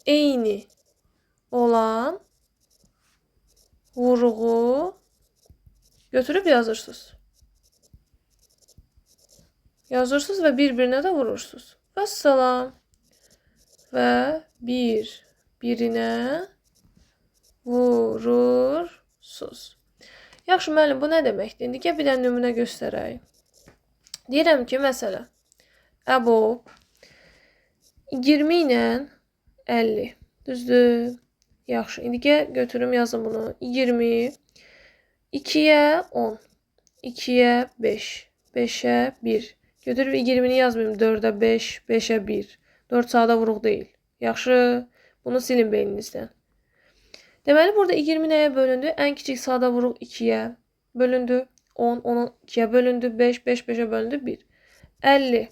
Speaker 1: eyni olan vuruğu götürüb yazırsınız. Yazırsınız və bir-birinə də vurursunuz. Vəssalam. Və bir-birinə vurursunuz. Yaxşı müəllim, bu nə deməkdir? İndi gəl bir dənə nümunə göstərək. Deyirəm ki, məsələn, əbob 20 ilə 50. Düzdür? Yaxşı. İndi gəl götürüm yazım bunu. 20, 2-yə 10, 2-yə 5, 5-ə 1. Götürüb 20-ni yazmayayım. 4-ə 5, 5-ə 1. 4 sadə vuruq deyil. Yaxşı. Bunu silin beyninizdən. Deməli, burada 20 nəyə bölündü? Ən kiçik sadə vuruq 2-yə bölündü. 10, 10 2-yə bölündü. 5, 5 5-ə bölündü. 1. 50.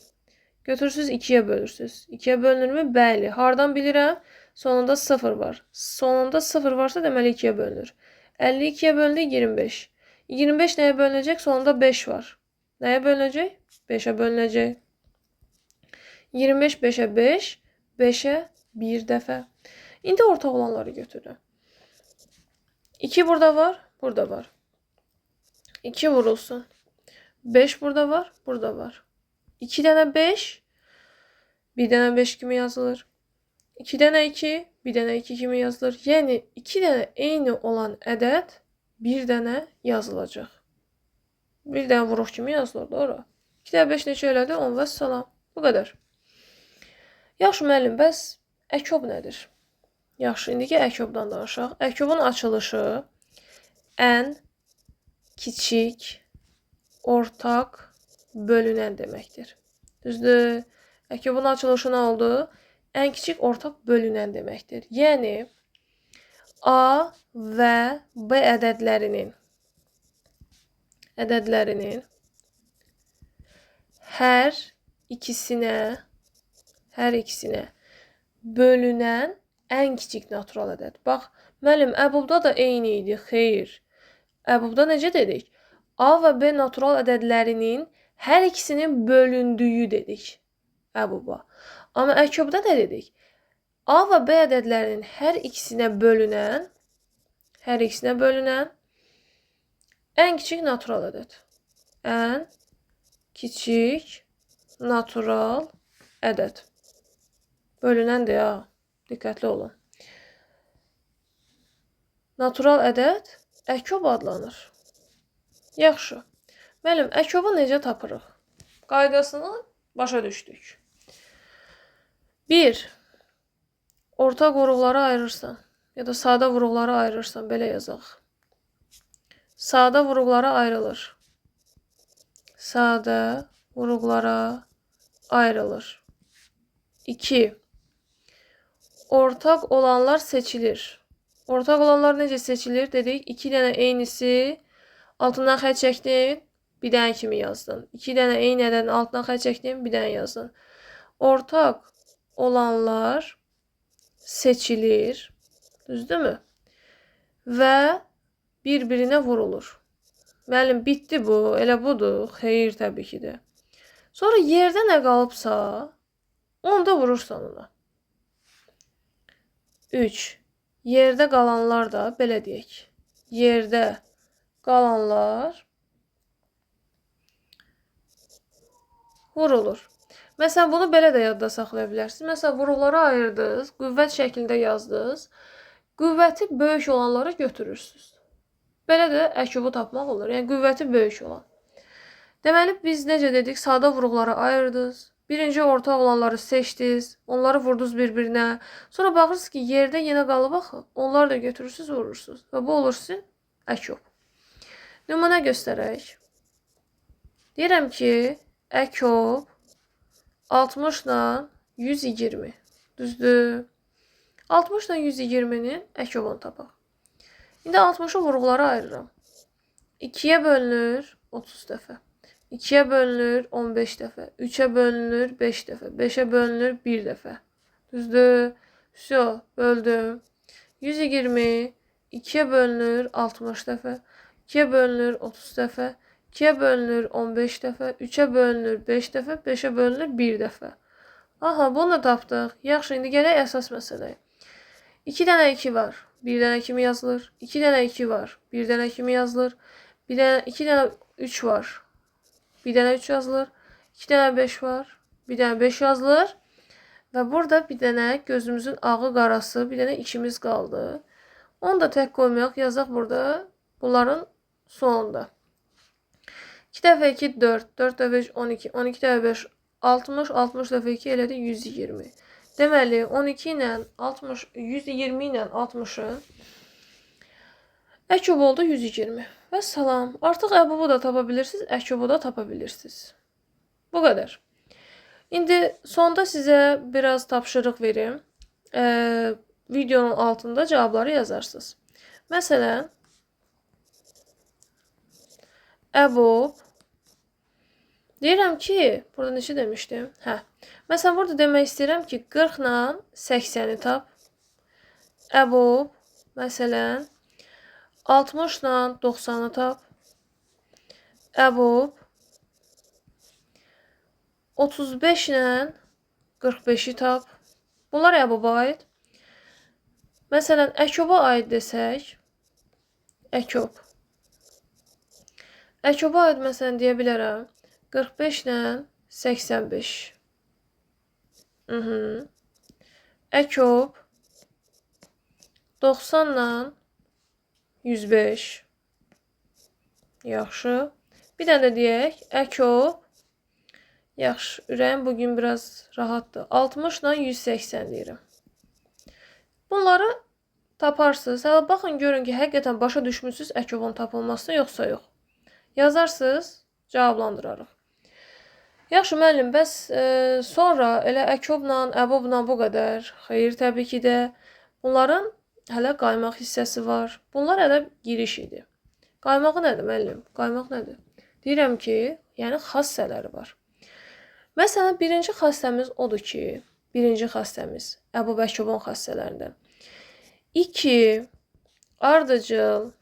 Speaker 1: Götürürsünüz 2-yə bölürsünüz. 2-yə bölünürmü? Bəli. Hardan bilirəm? Sonunda 0 var. Sonunda 0 varsa deməli 2-yə bölünür. 50 2-yə bölündü 25. 25 nəyə bölünəcək? Sonunda 5 var. Nəyə bölünəcək? 5-ə bölünəcək. 25 5-ə 5, 5-ə 1 dəfə. İndi ortaq olanları götürürəm. 2 burada var, burada var. 2 vurulsun. 5 burada var, burada var. 2 dənə 5, bir dənə 5 kimi yazılır. 2 dənə 2, bir dənə 2 kimi yazılır. Yəni 2 dənə eyni olan ədəd bir dənə yazılacaq. Bir dənə vuruq kimi yazılır, doğru. 2 dənə 5 neçə elədi? 10 və salam. Bu qədər. Yaxşı müəllim, bəs əkob nədir? Yaxşı, indiki əkobdan danışaq. Əkobun açılışı ən kiçik ortaq bölünən deməkdir. Düzdür? Əkobun açılışı nə oldu? Ən kiçik ortaq bölünən deməkdir. Yəni A və B ədədlərinin hər ikisinə bölünən ən kiçik natural ədəd. Bax, müəllim, əbobda da eyni idi. Xeyr. Əbobda necə dedik? A və B natural ədədlərinin hər ikisinin bölündüyü dedik əboba. Amma əkobda nə dedik? A və B ədədlərinin hər ikisinə bölünən ən kiçik natural ədəd. Ən kiçik natural ədəd. Bölünəndir ya. Diqqətli olun. Natural ədəd əkob adlanır. Yaxşı. Müəllim, əkobu necə tapırıq? Qaydasını başa düşdük. 1. Ortaq vuruqları ayırırsan ya da sadə vuruqları ayırırsan, belə yazaq. Sadə vuruqlara ayrılır. Sadə vuruqlara ayrılır. 2. Ortaq olanlar seçilir. Ortaq olanlar necə seçilir dedik? 2 dənə eynisi altından xətt çəkdin, bir dənə kimi yazdın. 2 dənə eyni ədədin altından xətt çəkdin, bir dənə yazdın. Ortaq olanlar seçilir. Düzdürmü? Və bir-birinə vurulur. Müəllim, bitdi bu. Elə budur. Xeyr, təbii ki də. Sonra yerdə nə qalıbsa, onu da vurursan ona. 3. Yerdə qalanlar da, belə deyək. Yerdə qalanlar vurulur. Məsələn, bunu belə də yadda saxlaya bilərsiniz. Məsələn, vuruqları ayırdınız, qüvvət şəklində yazdınız. Qüvvəti böyük olanları götürürsünüz. Belə də əkobu tapmaq olur. Yəni, qüvvəti böyük olan. Deməli, biz necə dedik? Sadə vuruqları ayırdınız. Birinci ortaq olanları seçdiniz. Onları vurdunuz bir-birinə. Sonra baxırsınız ki, yerdə yenə qalıb axı. Onları da götürürsünüz, vurursunuz. Və bu olur sizin əkob. Nümunə göstərək. Deyirəm ki, əkob 60 ilə 120. Düzdür? 60 ilə 120-nin əkobunu tapaq. İndi 60-ı vuruqlara ayırıram. 2-yə bölünür 30 dəfə. 2-yə bölünür 15 dəfə. 3-ə bölünür 5 dəfə. 5-ə bölünür 1 dəfə. Düzdür? Vəsə, böldüm. 120 2-yə bölünür 60 dəfə. 2-yə bölünür 30 dəfə. 2-yə bölünür 15 dəfə. 3-ə bölünür 5 dəfə. 5-ə bölünür 1 dəfə. Aha, bunu da tapdıq. Yaxşı, indi gələk əsas məsələyə. 2 dənə 2 var. 1 dənə kimi yazılır. 2 dənə 2 var. 1 dənə kimi yazılır. 2 dənə 3 var. 1 dənə 3 yazılır. 2 dənə 5 var. 1 dənə 5 yazılır. Və burada bir dənə gözümüzün ağı qarası, bir dənə 2-miz qaldı. Onu da tək qoymayaq, yazaq burada bunların sonunda. 2 dəfə 2 4, 4 dəfə 5 12, 12 dəfə 5 60, 60 dəfə 2 elədi 120. Deməli, 12 ilə 60, 120 ilə 60-ın əkob oldu 120. Və salam. Artıq əbubu da tapa bilirsiniz, əkobu da tapa bilirsiniz. Bu qədər. İndi sonda sizə biraz tapşırıq verim. Videonun altında cavabları yazarsınız. Məsələn, əbub. Deyirəm ki, burada neçə demişdim? Hə. Məsələn, burada demək istəyirəm ki, 40 ilə 80-i tap. Əbub, məsələn, 60 ilə 90-ı tap. Əbub, 35 ilə 45-i tap. Bunlar əbuba aid. Məsələn, əkoba aid desək, əkob. Əkoba aid məsələn deyə bilərəm. 45 ilə 85. Əkob 90 ilə 105. Yaxşı. Bir dənə də deyək. Əkob. Yaxşı. Ürəyim bugün biraz rahatdır. 60 ilə 180 deyirəm. Bunları taparsınız. Hələ baxın, görün ki, həqiqətən başa düşmürsünüz əkobun tapılmasını, yoxsa yox. Yazarsınız, cavablandırarıq. Yaxşı, müəllim, bəs sonra elə əkobla, əbobla bu qədər. Xeyr, təbii ki də. Bunların hələ qaymaq hissəsi var. Bunlar hələ giriş idi. Qaymağı nədir, müəllim? Qaymaq nədir? Deyirəm ki, yəni xassələri var. Məsələn, birinci xassəmiz odur ki, birinci xassəmiz əbob əkobun xassələrindən. 2. Ardıcıl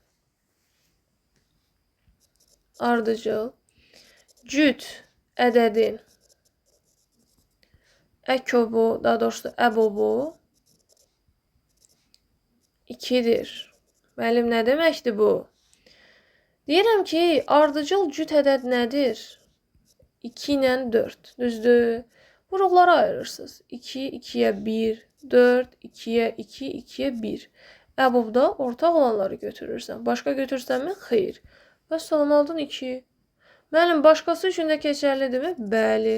Speaker 1: cüt ədədin əkobu, daha doğrusu əbobu 2-dir. Müəllim, nə deməkdir bu? Deyirəm ki, ardıcıl cüt ədəd nədir? 2 ilə 4. Düzdür? Vuruqlara ayırırsınız. 2, 2'ye 1, 4, 2'ye 2, 2'ye 1. Əbobda ortaq olanları götürürsən. Başqa götürsənmi? Xeyr. Bəs salam aldın 2. Müəllim, başqası üçün də keçərlidirmi? Bəli.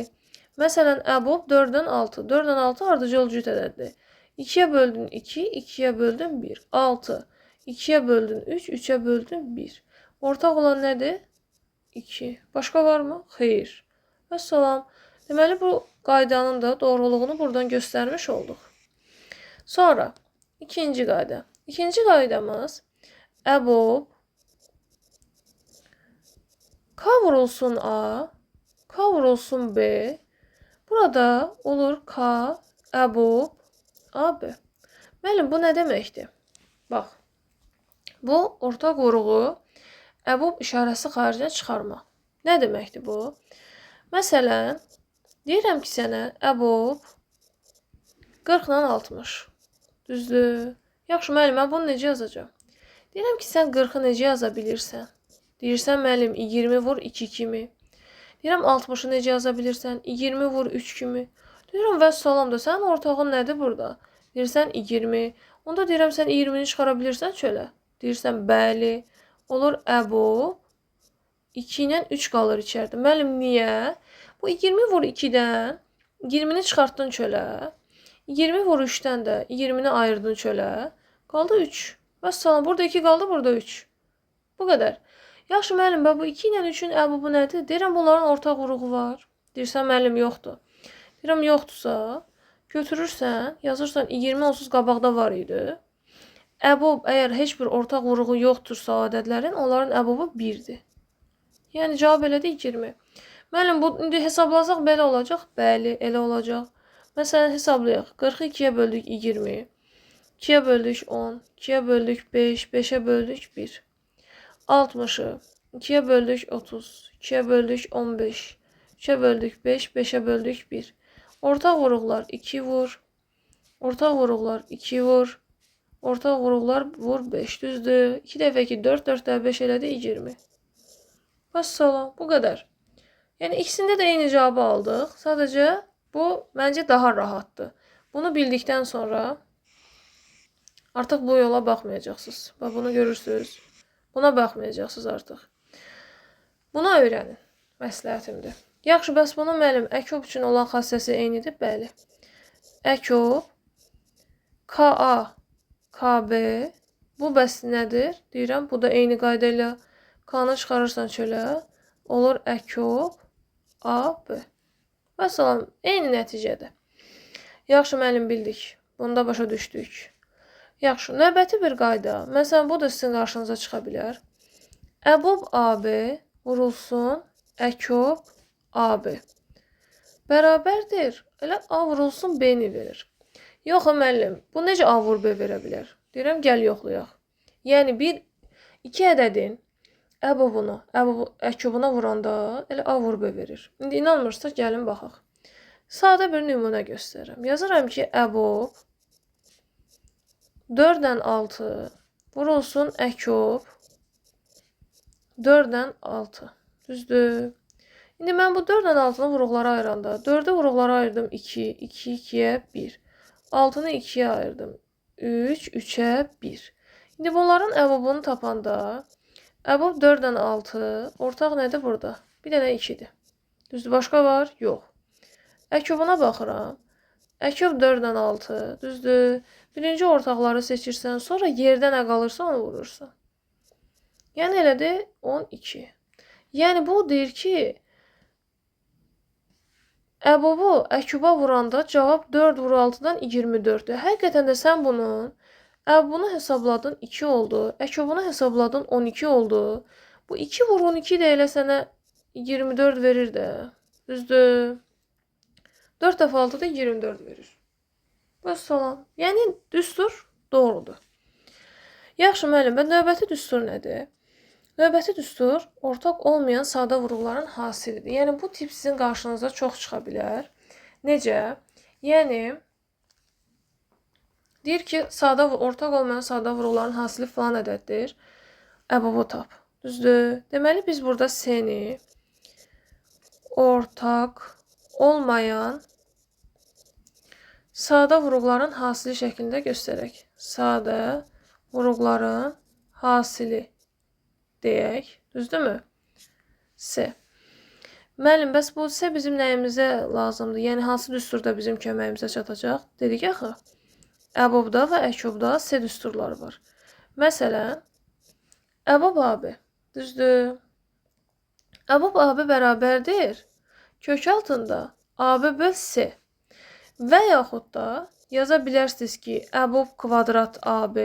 Speaker 1: Məsələn, əbob 4-dən 6. 4-dən 6 ardıcıl cüt ədəddir. 2'ye böldün 2, 2'ye böldün 1. 6. 2'ye böldün 3, 3'e böldün 1. Ortaq olan nədir? 2. Başqa varmı? Xeyr. Vəssalam. Deməli, bu qaydanın da doğruluğunu buradan göstərmiş olduq. Sonra, ikinci qayda. İkinci qaydamız, əbob K vurulsun A, K vurulsun B. Burada olur K, əbob, AB. Müəllim, bu nə deməkdir? Bax, bu ortaq vuruğu əbob işarəsi xaricinə çıxarmaq. Nə deməkdir bu? Məsələn, deyirəm ki, sənə əbob 40-dan 60. Düzdür? Yaxşı, müəllim, mən bunu necə yazacağam? Deyirəm ki, sən 40-ı necə yaza bilirsən? Deyirsən, müəllim, 20 vur 2 kimi. Deyirəm, 60-ı necə yaza bilirsən? 20 vur 3 kimi. Deyirəm, vəssalam da, sənin ortağın nədir burada? Deyirsən, 20. Onda deyirəm, sən 20-ni çıxara bilirsən çölə. Deyirsən, bəli. Olur, əbob 2 ilə 3 qalır içərdə. Müəllim, niyə? Bu 20 vur 2-dən 20-ni çıxartdın çölə. 20 vur 3-dən də 20-ni ayırdın çölə. Qaldı 3. Vəssalam, burada 2 qaldı, burada 3. Bu qədər. Yaxşı, müəllim, bu 2 ilə 3-ün əbobu nədir? Deyirəm, bunların ortaq vuruğu var. Deyirsən, müəllim, yoxdur. Deyirəm, yoxdursa, götürürsən, yazırsan 20 onsuz qabaqda var idi. Əbob, əgər heç bir ortaq vuruğu yoxdursa ədədlərin, onların əbobu 1-dir. Yəni, cavab elədir 20. Müəllim, bu indi hesablasaq belə olacaq? Bəli, elə olacaq. Məsələn, hesablayaq. 42-yə böldük 20. 2'ye böldük 10. 2'ye böldük 5. 5'e böldük 1. 60'ı 2'ye böldük 30. 2'ye böldük 15. 3'e böldük 5. 5'e böldük 1. Ortaq vuruqlar 2 vur. Ortaq vuruqlar 2 vur. Ortaq vuruqlar vur 5. Düzdür. 2 dəfə 2 4. 4 dəfə 5 elədi 20. Vəssalam. Bu qədər. Yəni ikisində də eyni cavabı aldıq. Sadəcə bu məncə daha rahatdır. Bunu bildikdən sonra artıq bu yola baxmayacaqsınız. Bax, bunu görürsünüz. Buna baxmayacaqsınız artıq. Buna öyrənin. Məsləhətimdir. Yaxşı, bəs bunun müəllim əkob üçün olan xassəsi eynidir? Bəli. Əkob KA, KB. Bu bəs nədir? Deyirəm, bu da eyni qayda ilə K-nı çıxarırsan çölə. Olur əkob AB. Vəssalam, eyni nəticədir. Yaxşı, müəllim, bildik. Bunu da başa düşdük. Yaxşı, növbəti bir qayda. Məsələn, bu da sizin qarşınıza çıxa bilər. Əbob AB vurulsun əkob AB. Bərabərdir. Elə A vurulsun B-ni verir. Yox, müəllim, bu necə A vur B verə bilər? Deyirəm, gəl yoxlayaq. Yəni, iki ədədin əkobuna vuranda elə A vur B verir. İndi inanmırsa, gəlin baxaq. Sadə bir nümunə göstərirəm. Yazıram ki, əbob 4-dən 6 vurulsun əkob 4-dən 6. Düzdür. İndi mən bu 4-dən 6-nı vuruqlara ayıranda 4-ü vuruqlara ayırdım 2, 2, 2-yə 1. 6-nı 2-yə ayırdım 3, 3-ə 1. İndi bunların əbobunu tapanda əbob 4-dən 6 ortaq nədir burada? Bir dənə 2-dir. Düzdür, başqa var? Yox. Əkobuna baxıram. Əkob 4-dən 6. Düzdür. Birinci ortaqları seçirsən, sonra yerdə nə qalırsa onu vurursan. Yəni elədir 12. Yəni bu deyir ki, əbobu əkoba vuranda cavab 4 vur 6-dan 24-dür. Həqiqətən də sən bunun əbobunu hesabladın 2 oldu. Əkobunu hesabladın 12 oldu. Bu 2 vur 12 də elə sənə 24 verir də. Düzdür. 4 dəfə 6 da 24 verir. Vəssalam. Yəni, düstur doğrudur. Yaxşı, müəllim, növbəti düstur nədir? Növbəti düstur ortaq olmayan sadə vuruqların hasilidir. Yəni, bu tip sizin qarşınıza çox çıxa bilər. Necə? Yəni, deyir ki, ortaq olmayan sadə vuruqların hasili falan ədəddir. Əbobu tap. Düzdür. Deməli, biz burada S-ni ortaq olmayan Sadə vuruqların hasili şəklində göstərək. Sadə vuruqların hasili deyək. Düzdürmü? S. Müəllim, bəs bu S bizim nəyimizə lazımdır? Yəni, hansı düsturda bizim köməyimizə çatacaq? Dedik axı, əbobda və əkobda S düsturları var. Məsələn, əbob AB, düzdür? Əbob AB bərabərdir kök altında AB böl S. Və yaxud da yaza bilərsiniz ki, əbob kvadrat AB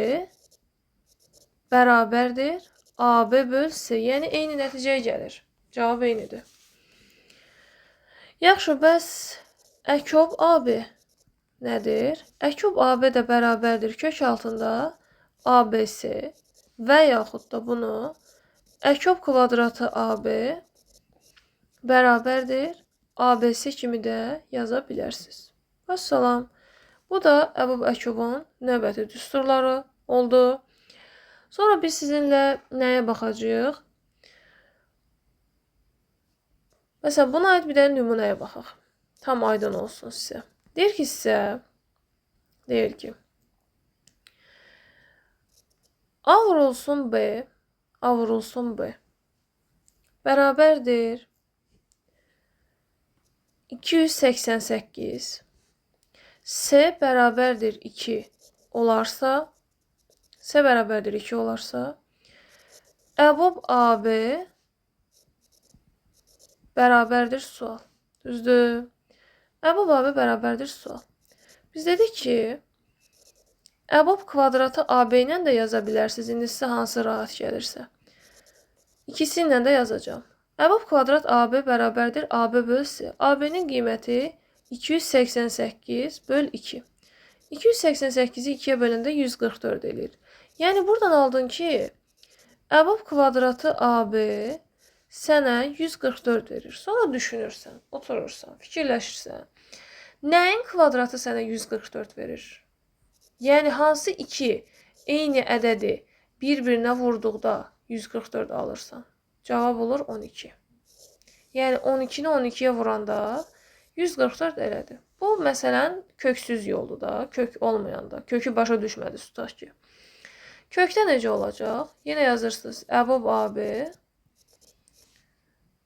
Speaker 1: bərabərdir AB böl S. Yəni, eyni nəticəyə gəlir. Cavab eynidir. Yaxşı, bəs əkob AB nədir? Əkob AB də bərabərdir kök altında ABS və yaxud da bunu əkob kvadratı AB bərabərdir ABS kimi də yaza bilərsiniz. Vəssalam. Bu da əbob əkobun növbəti düsturları oldu. Sonra biz sizinlə nəyə baxacağıq? Məsələn, buna aid bir də nümunəyə baxaq. Tam aydın olsun sizə. Deyir ki, A vurulsun B bərabərdir 288. S bərabərdir 2 olarsa, əbob AB bərabərdir sual. Düzdür? Əbob AB bərabərdir sual. Biz dedik ki, əbob kvadratı AB ilə də yaza bilərsiniz. İndi sizə hansı rahat gəlirsə. İkisi ilə də yazacağım. Əbob kvadrat AB bərabərdir AB böl S. AB-nin qiyməti 288 böl 2. 288-i 2-yə böləndə 144 edir. Yəni, buradan aldın ki, əbob kvadratı AB sənə 144 verir. Sonra düşünürsən, oturursan, fikirləşirsən. Nəyin kvadratı sənə 144 verir? Yəni, hansı 2 eyni ədədi bir-birinə vurduqda 144 alırsan? Cavab olur 12. Yəni, 12-ni 12-yə vuranda 144 elədir. Bu, məsələn, köksüz yoldur da, kök olmayanda. Kökü başa düşmədi, tutaq ki. Kökdə necə olacaq? Yenə yazırsınız, əbob AB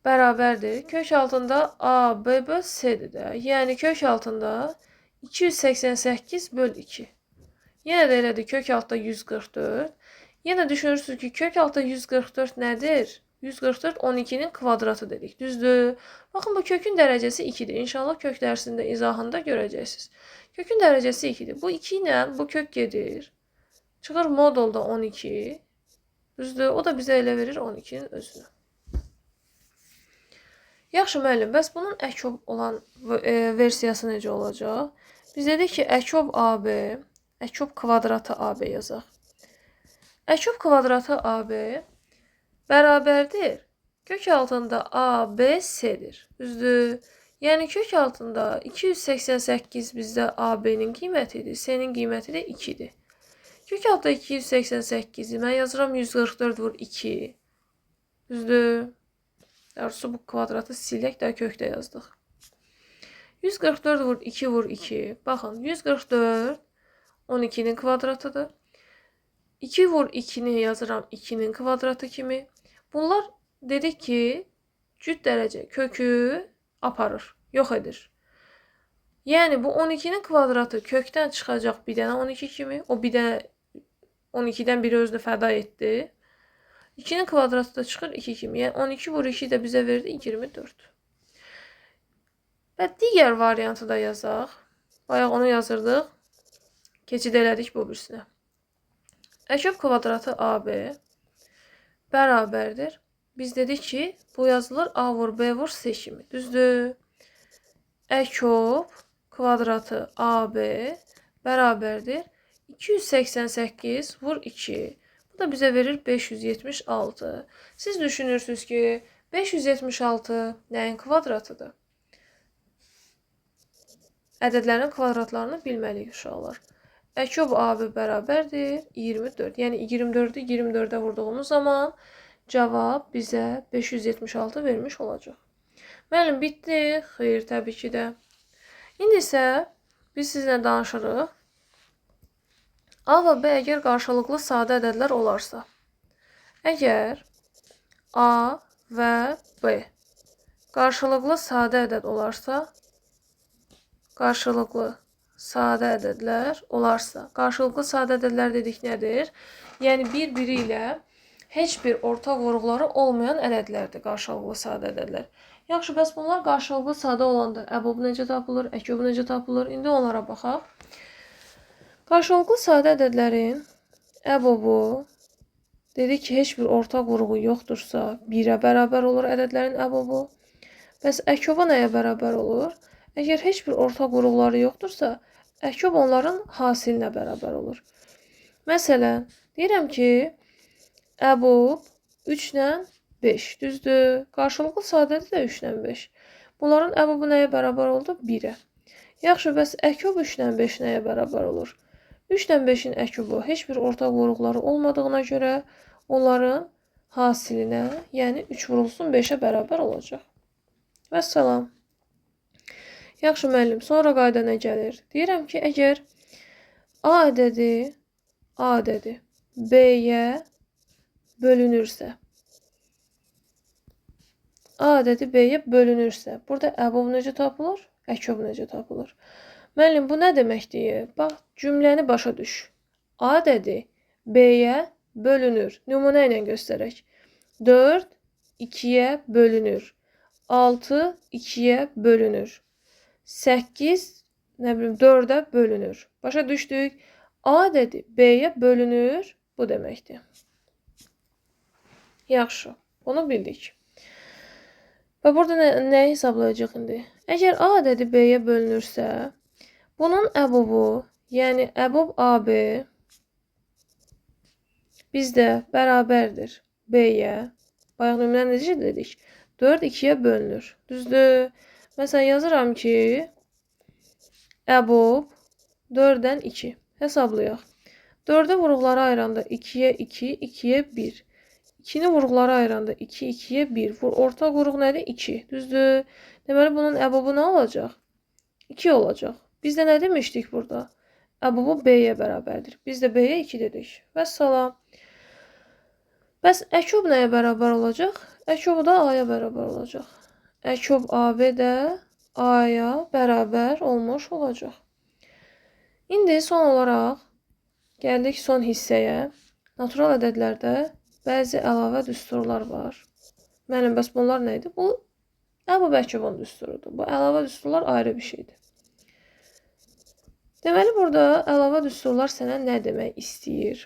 Speaker 1: bərabərdir. Kök altında AB böl S-dir də. Yəni, kök altında 288 böl 2. Yenə də elədir, kök altında 144. Yenə düşünürsünüz ki, kök altında 144 nədir? 144 12-nin kvadratı dedik. Düzdür? Baxın, bu kökün dərəcəsi 2-dir. İnşallah kök dərsində izahında görəcəksiniz. Kökün dərəcəsi 2-dir. Bu 2 ilə bu kök gedir. Çıxır modulda 12. Düzdür? O da bizə elə verir 12-nin özünü. Yaxşı, müəllim, bəs bunun əkob olan versiyası necə olacaq? Biz dedik ki, əkob AB, əkob kvadratı AB yazaq. Əkob kvadratı AB bərabərdir kök altında ABS-dir. Düzdür? Yəni, kök altında 288 bizdə AB-nin qiymətidir, S-nin qiyməti də 2-dir. Kök altında 288-i mən yazıram 144 vur 2. Düzdür? Doğrusu bu kvadratı silək də kökdə yazdıq. 144 vur 2 vur 2. Baxın, 144 12-nin kvadratıdır. 2 vur 2-ni yazıram 2-nin kvadratı kimi. Bunlar dedik ki, cüt dərəcə kökü aparır, yox edir. Yəni, bu 12-nin kvadratı kökdən çıxacaq bir dənə 12 kimi. O bir dənə 12-dən biri özünü fəda etdi. 2-nin kvadratı da çıxır 2 kimi. Yəni, 12 vur 2 də bizə verdi 24. Və digər variantı da yazaq. Bayaq onu yazırdıq. Keçid elədik bu birisinə. Əkob kvadratı AB bərabərdir. Biz dedik ki, bu yazılır A vur B vur S kimi. Düzdür? Əkob kvadratı AB bərabərdir 288 vur 2. Bu da bizə verir 576. Siz düşünürsünüz ki, 576 nəyin kvadratıdır? Ədədlərin kvadratlarını bilməliyik uşaqlar. Əkob AB bərabərdir 24. Yəni 24-ü 24-ə vurduğumuz zaman cavab bizə 576 vermiş olacaq. Müəllim, bitdi. Xeyr, təbii ki də. İndi isə biz sizinlə danışırıq. A və B əgər qarşılıqlı sadə ədədlər olarsa. Əgər A və B qarşılıqlı sadə ədəd olarsa, qarşılıqlı sadə ədədlər dedik nədir? Yəni bir-biri ilə heç bir ortaq vurğuları olmayan ədədlərdir qarşılıqlı sadə ədədlər. Yaxşı, bəs bunlar qarşılıqlı sadə olanda əbob necə tapılır, əkob necə tapılır? İndi onlara baxaq. Qarşılıqlı sadə ədədlərin əbobu dedik ki, heç bir ortaq vurğu yoxdursa 1-ə bərabər olur ədədlərin əbobu. Bəs əkoba nəyə bərabər olur? Əgər heç bir ortaq vurğuları yoxdursa, əkob onların hasilinə bərabər olur. Məsələn, deyirəm ki, əbob 3 ilə 5, düzdür? Qarşılıqlı sadədir də 3 ilə 5. Bunların əbobu nəyə bərabər oldu? 1-ə. Yaxşı, bəs əkob 3 ilə 5 nəyə bərabər olur? 3 ilə 5-in əkobu heç bir ortaq vurğuları olmadığına görə onların hasilinə, yəni 3 vurulsun 5-ə bərabər olacaq. Vəssalam. Yaxşı müəllim, sonra qayda nə gəlir? Deyirəm ki, əgər A ədədi B-yə bölünürsə, burada əbob necə tapılır? Əkob necə tapılır? Müəllim, bu nə deməkdir? Bax, cümləni başa düş. A ədədi B-yə bölünür. Nümunə ilə göstərək. 4 2-yə bölünür. 6 2-yə bölünür. 8 4-ə bölünür. Başa düşdük. A ədədi B-yə bölünür. Bu deməkdir. Yaxşı. Bunu bildik. Və burada nə hesablayacaq indi? Əgər A ədədi B-yə bölünürsə, bunun əbobu, yəni əbob AB bizdə bərabərdir B-yə. Bayaq nümunə necə dedik? 4 2-yə bölünür. Düzdür? Məsələn, yazıram ki, əbob 4-dən 2. Hesablayaq. 4-ə vurğuları ayıranda 2-yə 2, 2-yə 1. 2-ni vurğuları ayıranda 2, 2-yə 1. Ortaq vurğu nədir? 2. Düzdür? Deməli, bunun əbobu nə olacaq? 2 olacaq. Biz də nə demişdik burada? Əbobu B-yə bərabərdir. Biz də B-yə 2 dedik. Vəssalam. Bəs əkob nəyə bərabər olacaq? Əkob da A-ya bərabər olacaq. Əkob AB də A-ya bərabər olmuş olacaq. İndi son olaraq gəldik son hissəyə. Natural ədədlərdə bəzi əlavə düsturlar var. Müəllim, bəs bunlar nə idi? Bu əbob əkobun düsturudur. Bu əlavə düsturlar ayrı bir şeydir. Deməli, burada əlavə düsturlar sənə nə demək istəyir?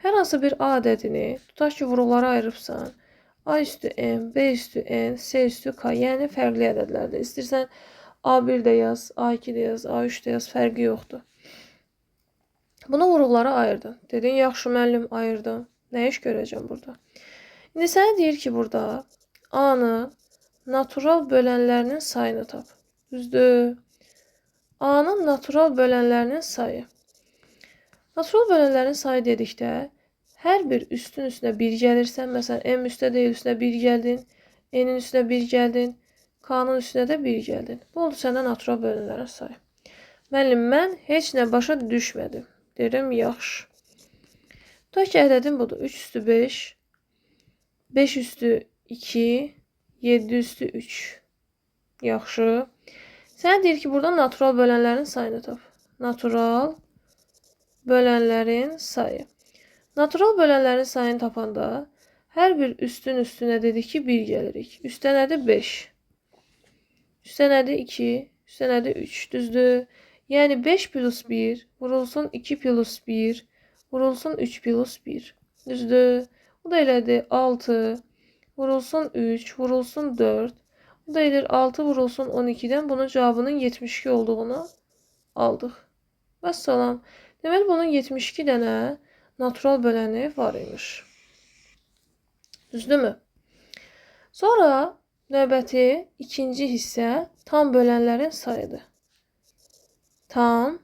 Speaker 1: Hər hansı bir A ədədini, tutaq ki, vurğulara ayırıbsan. A üstü n, B üstü n, C üstü k, yəni fərqli ədədlərdir. İstəyirsən A1 də yaz, A2 də yaz, A3 də yaz, fərqi yoxdur. Bunu vurğulara ayırdın. Dedin, yaxşı müəllim, ayırdım. Nə iş görəcəm burada? İndi sənə deyir ki, burada A-nın natural bölənlərinin sayını tap. Düzdür? A-nın natural bölənlərinin sayı. Natural bölənlərin sayı dedikdə, hər bir üstün üstünə 1 gəlirsən, məsələn, M üstə deyil, üstünə 1 gəldin, N-in üstünə 1 gəldin, K-nın üstünə də 1 gəldin. Bu oldu səndə natural bölənlərin sayı. Müəllim, mən heç nə başa düşmədim. Dedim, yaxşı. Tutaq ki, ədədim budur. 3 üstü 5, 5 üstü 2, 7 üstü 3. Yaxşı. Sənə deyir ki, buradan natural bölənlərin sayını tap. Natural bölənlərin sayı. Natural bölənlərin sayını tapanda hər bir üstün üstünə dedik ki, 1 gəlirik. Üstə nədir? 5. Üstə nədir? 2. Üstə nədir? 3. Düzdür? Yəni 5 plus 1 vurulsun 2 plus 1 vurulsun 3 plus 1. Düzdür? Bu da elədir 6 vurulsun 3 vurulsun 4. Bu da edir 6 vurulsun 12-dən bunun cavabının 72 olduğunu aldıq. Vəssalam. Deməli, bunun 72 dənə natural böləni var imiş. Düzdürmü? Sonra növbəti ikinci hissə tam bölənlərin sayıdır. Tam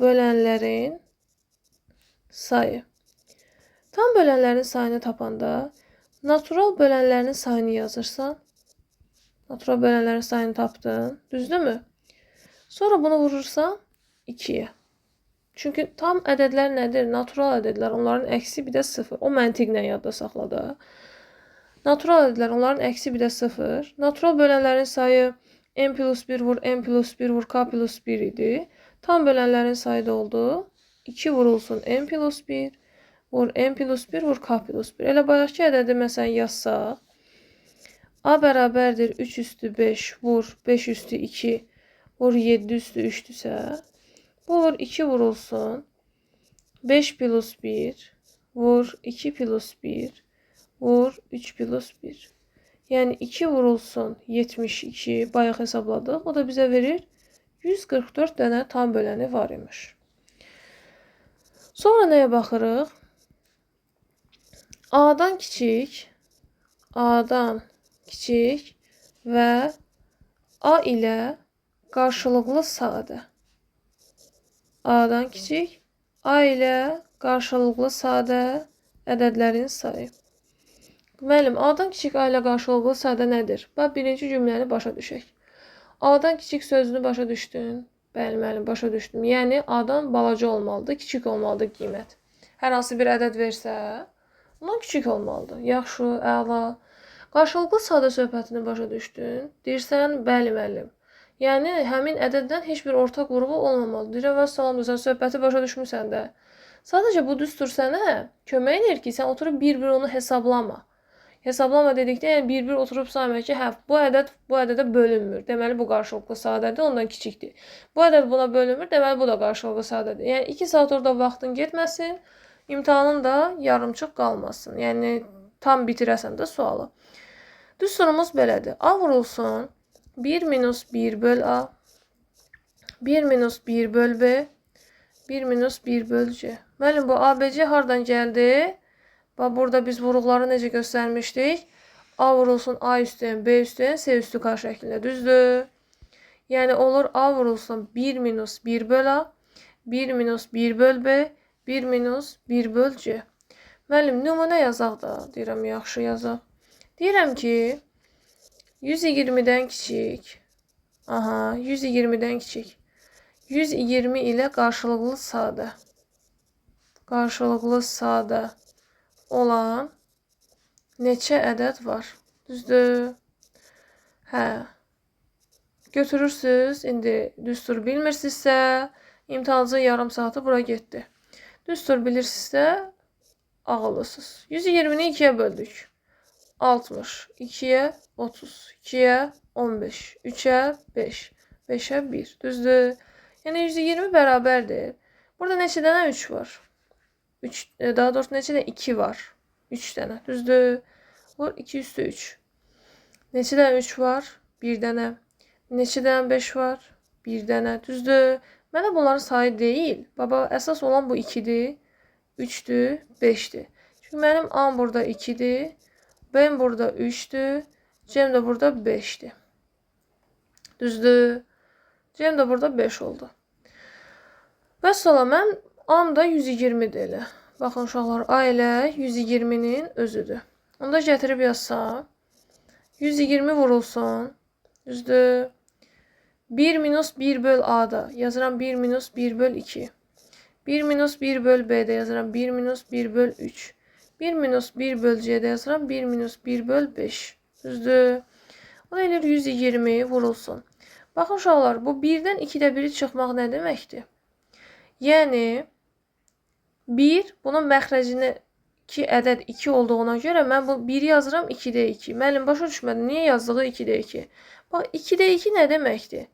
Speaker 1: bölənlərin sayı. Tam bölənlərin sayını tapanda natural bölənlərin sayını yazırsan. Natural bölənlərin sayını tapdın. Düzdürmü? Sonra bunu vurursan 2'yə. Çünki tam ədədlər nədir? Natural ədədlər, onların əksi bir də 0. O məntiqlə yadda saxla da. Natural ədədlər, onların əksi bir də 0. Natural bölənlərin sayı n plus 1 vur, n plus 1 vur, k plus 1 idi. Tam bölənlərin sayı da oldu. 2 vurulsun n plus 1, vur n plus 1, vur k plus 1. Elə bayaqki ədədi məsələn yazsaq, a bərabərdir 3 üstü 5, vur 5 üstü 2, vur 7 üstü 3-dürsə, bu olur 2 vurulsun 5 plus 1, vur 2 plus 1, vur 3 plus 1. Yəni 2 vurulsun 72, bayaq hesabladıq. O da bizə verir 144 dənə tam böləni var imiş. Sonra nəyə baxırıq? A-dan kiçik və A ilə qarşılıqlı sadə. A-dan kiçik, A ilə qarşılıqlı sadə ədədlərin sayı. Müəllim, A-dan kiçik, A ilə qarşılıqlı sadə nədir? Bax, birinci cümləni başa düşək. A-dan kiçik sözünü başa düşdün? Bəli, müəllim, başa düşdüm. Yəni, A-dan balaca olmalıdır, kiçik olmalıdır qiymət. Hər hansı bir ədəd versə, ondan kiçik olmalıdır. Yaxşı, əla. Qarşılıqlı sadə söhbətini başa düşdün? Deyirsən, bəli, müəllim. Yəni, həmin ədəddən heç bir ortaq qrubu olmamalıdır. Deyirəm, və salam, sən söhbəti başa düşmüsən də. Sadəcə bu düstur sənə kömək edir ki, sən oturub bir-bir onu hesablama. Hesablama dedikdə, yəni bir-bir oturub saymaq ki, hə, bu ədəd bu ədədə bölünmür. Deməli, bu qarşılıqlı sadədir, ondan kiçikdir. Bu ədəd buna bölünmür, deməli, bu da qarşılıqlı sadədir. Yəni, 2 saat orada vaxtın getməsin, imtahanın da yarımçıq qalmasın. Yəni, tam bitirəsən də sualı. Düsturumuz belədir. A vurulsun 1 minus 1 böl A, 1 minus 1 böl B, 1 minus 1 böl C. Müəllim, bu ABC hardan gəldi? Bax, burada biz vuruqları necə göstərmişdik? A vurulsun A üstüyən, B üstüyən, C üstü K şəklində. Düzdür? Yəni, olur A vurulsun 1 minus 1 böl A, 1 minus 1 böl B, 1 minus 1 böl C. Müəllim, nümunə yazaq da. Deyirəm, yaxşı yazaq. Deyirəm ki, 120-dən kiçik. Aha, 120-dən kiçik. 120 ilə qarşılıqlı sadə. Qarşılıqlı sadə olan neçə ədəd var? Düzdür? Hə. Götürürsünüz. İndi düstur bilmirsinizsə, imtahanınızın yarım saatı bura getdi. Düstur bilirsinizsə, ağıllısınız. 120-ni 2-yə böldük. 60. 2-yə 30. 2-yə 15. 3-ə 5. 5-ə 1. Düzdür? Yəni 120 bərabərdir. Burada neçə dənə 3 var? Daha doğrusu neçə dənə 2 var? 3 dənə. Düzdür? Vur 2 üstü 3. Neçə dənə 3 var? 1 dənə. Neçə dənə 5 var? 1 dənə. Düzdür? Mənə bunların sayı deyil. Baba, əsas olan bu 2-dir, 3-dür, 5-dir. Çünki mənim A burada 2-dir, B burada 3-dür, C də burada 5-dir. Düzdür? C də burada 5 oldu. Və sonra mən A da 120-dir elə. Baxın, uşaqlar, A ilə 120-nin özüdür. Onda gətirib yazsam, 120 vurulsun, düzdür? 1 minus 1 böl A-da yazıram 1 minus 1 böl 2. 1 minus 1 böl B-də yazıram 1 minus 1 böl 3. 1 minus 1 böl C-də yazıram 1 minus 1 böl 5. Düzdür? O da elə 120 vurulsun. Baxın, uşaqlar, bu 1-dən 2-də 1-i çıxmaq nə deməkdir? Yəni, 1, bunun məxrəcindəki ədəd 2 olduğuna görə mən bu 1-i yazıram 2-də 2. Müəllim, başa düşmədim, niyə yazdığı 2-də 2? Bax, 2-də 2 nə deməkdir?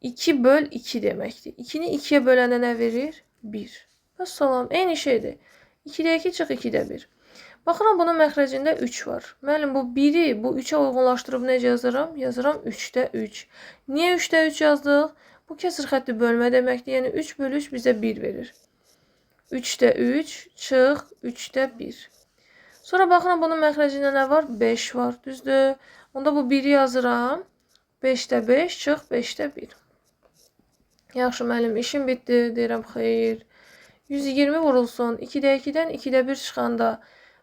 Speaker 1: 2 böl 2 deməkdir. 2-ni 2-yə böləndə nə verir? 1. Və salam, eyni şeydir. 2-də 2 çıx 2-də 1. Baxıram, bunun məxrəcində 3 var. Müəllim, bu 1-i bu 3-ə uyğunlaşdırıb necə yazıram? Yazıram 3-də 3. Niyə 3-də 3 yazdıq? Bu kəsir xətti bölmə deməkdir. Yəni 3 bölü 3 bizə 1 verir. 3-də 3 çıx 3-də 1. Sonra baxıram, bunun məxrəcində nə var? 5 var. Düzdür? Onda bu 1-i yazıram. 5-də 5 çıx 5-də 1. Yaxşı, müəllim, işim bitdi. Deyirəm, xeyr. 120 vurulsun. 2-də 2-dən 2-də 1 çıxanda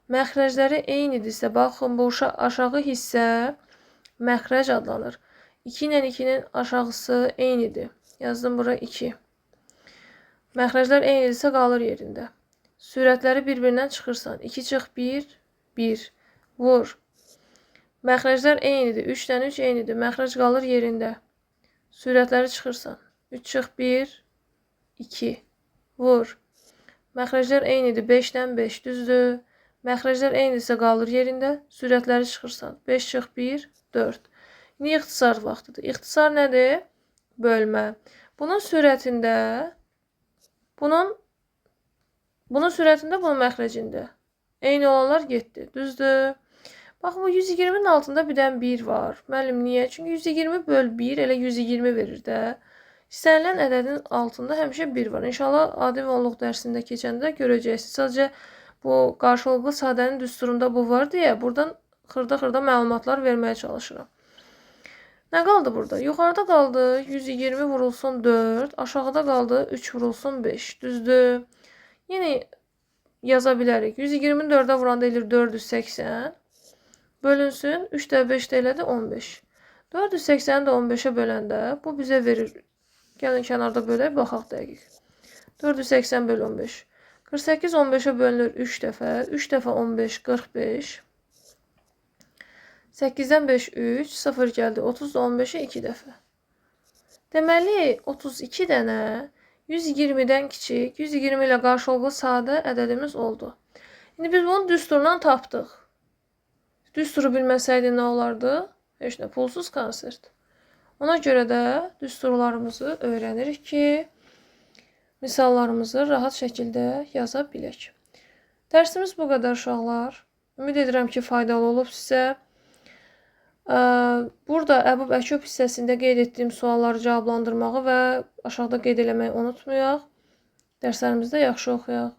Speaker 1: məxrəcləri eynidirsə, baxın, bu aşağı hissə məxrəc adlanır. 2 ilə 2-nin aşağısı eynidir. Yazdım bura 2. Məxrəclər eynidirsə qalır yerində. Sürətləri bir-birindən çıxırsan. 2 çıx 1, 1. Vur. Məxrəclər eynidir. 3-dən 3 eynidir. Məxrəc qalır yerində. Sürətləri çıxırsan. 3 çıx 1, 2. Vur. Məxrəclər eynidir. 5-dən 5 düzdür. Məxrəclər eynidirsə qalır yerində. Sürətləri çıxırsan. 5 çıx 1, 4. İndi ixtisar vaxtıdır. İxtisar nədir? Bölmə. Bunun sürətində, bunun məxrəcində eyni olanlar getdi. Düzdür? Bax, bu 120-nin altında bir dənə 1 var. Müəllim, niyə? Çünki 120 böl 1 elə 120 verir də. İstənilən ədədin altında həmişə 1 var. İnşallah adi və onluq dərsində keçəndə görəcəksiniz. Sadəcə bu qarşılıqlı sadənin düsturunda bu var deyə buradan xırda-xırda məlumatlar verməyə çalışıram. Nə qaldı burada? Yuxarıda qaldı 120 vurulsun 4, aşağıda qaldı 3 vurulsun 5. Düzdür? Yine yaza bilərik. 120-ni 4-ə vuranda eləyir 480. Bölünsün 3 də 5 də elədi 15. 480-i də 15-ə böləndə bu bizə verir. Gəlin kənarda bölək, baxaq dəqiq. 480 böl 15. 48 15-ə bölünür 3 dəfə. 3 dəfə 15 45. 8-dən 5 3, 0 gəldi. 30 da 15-ə 2 dəfə. Deməli 32 dənə 120-dən kiçik, 120 ilə qarşılıqlı sadə ədədimiz oldu. İndi biz bunu düsturdan tapdıq. Düsturu bilməsəydi nə olardı? Heç nə, pulsuz konsert. Ona görə də düsturlarımızı öyrənirik ki, misallarımızı rahat şəkildə yaza bilək. Dərsimiz bu qədər uşaqlar. Ümid edirəm ki, faydalı olub sizə. Burada Əbub Əkub hissəsində qeyd etdiyim sualları cavablandırmağı və aşağıda qeyd eləməyi unutmayaq. Dərslərimizdə yaxşı oxuyaq.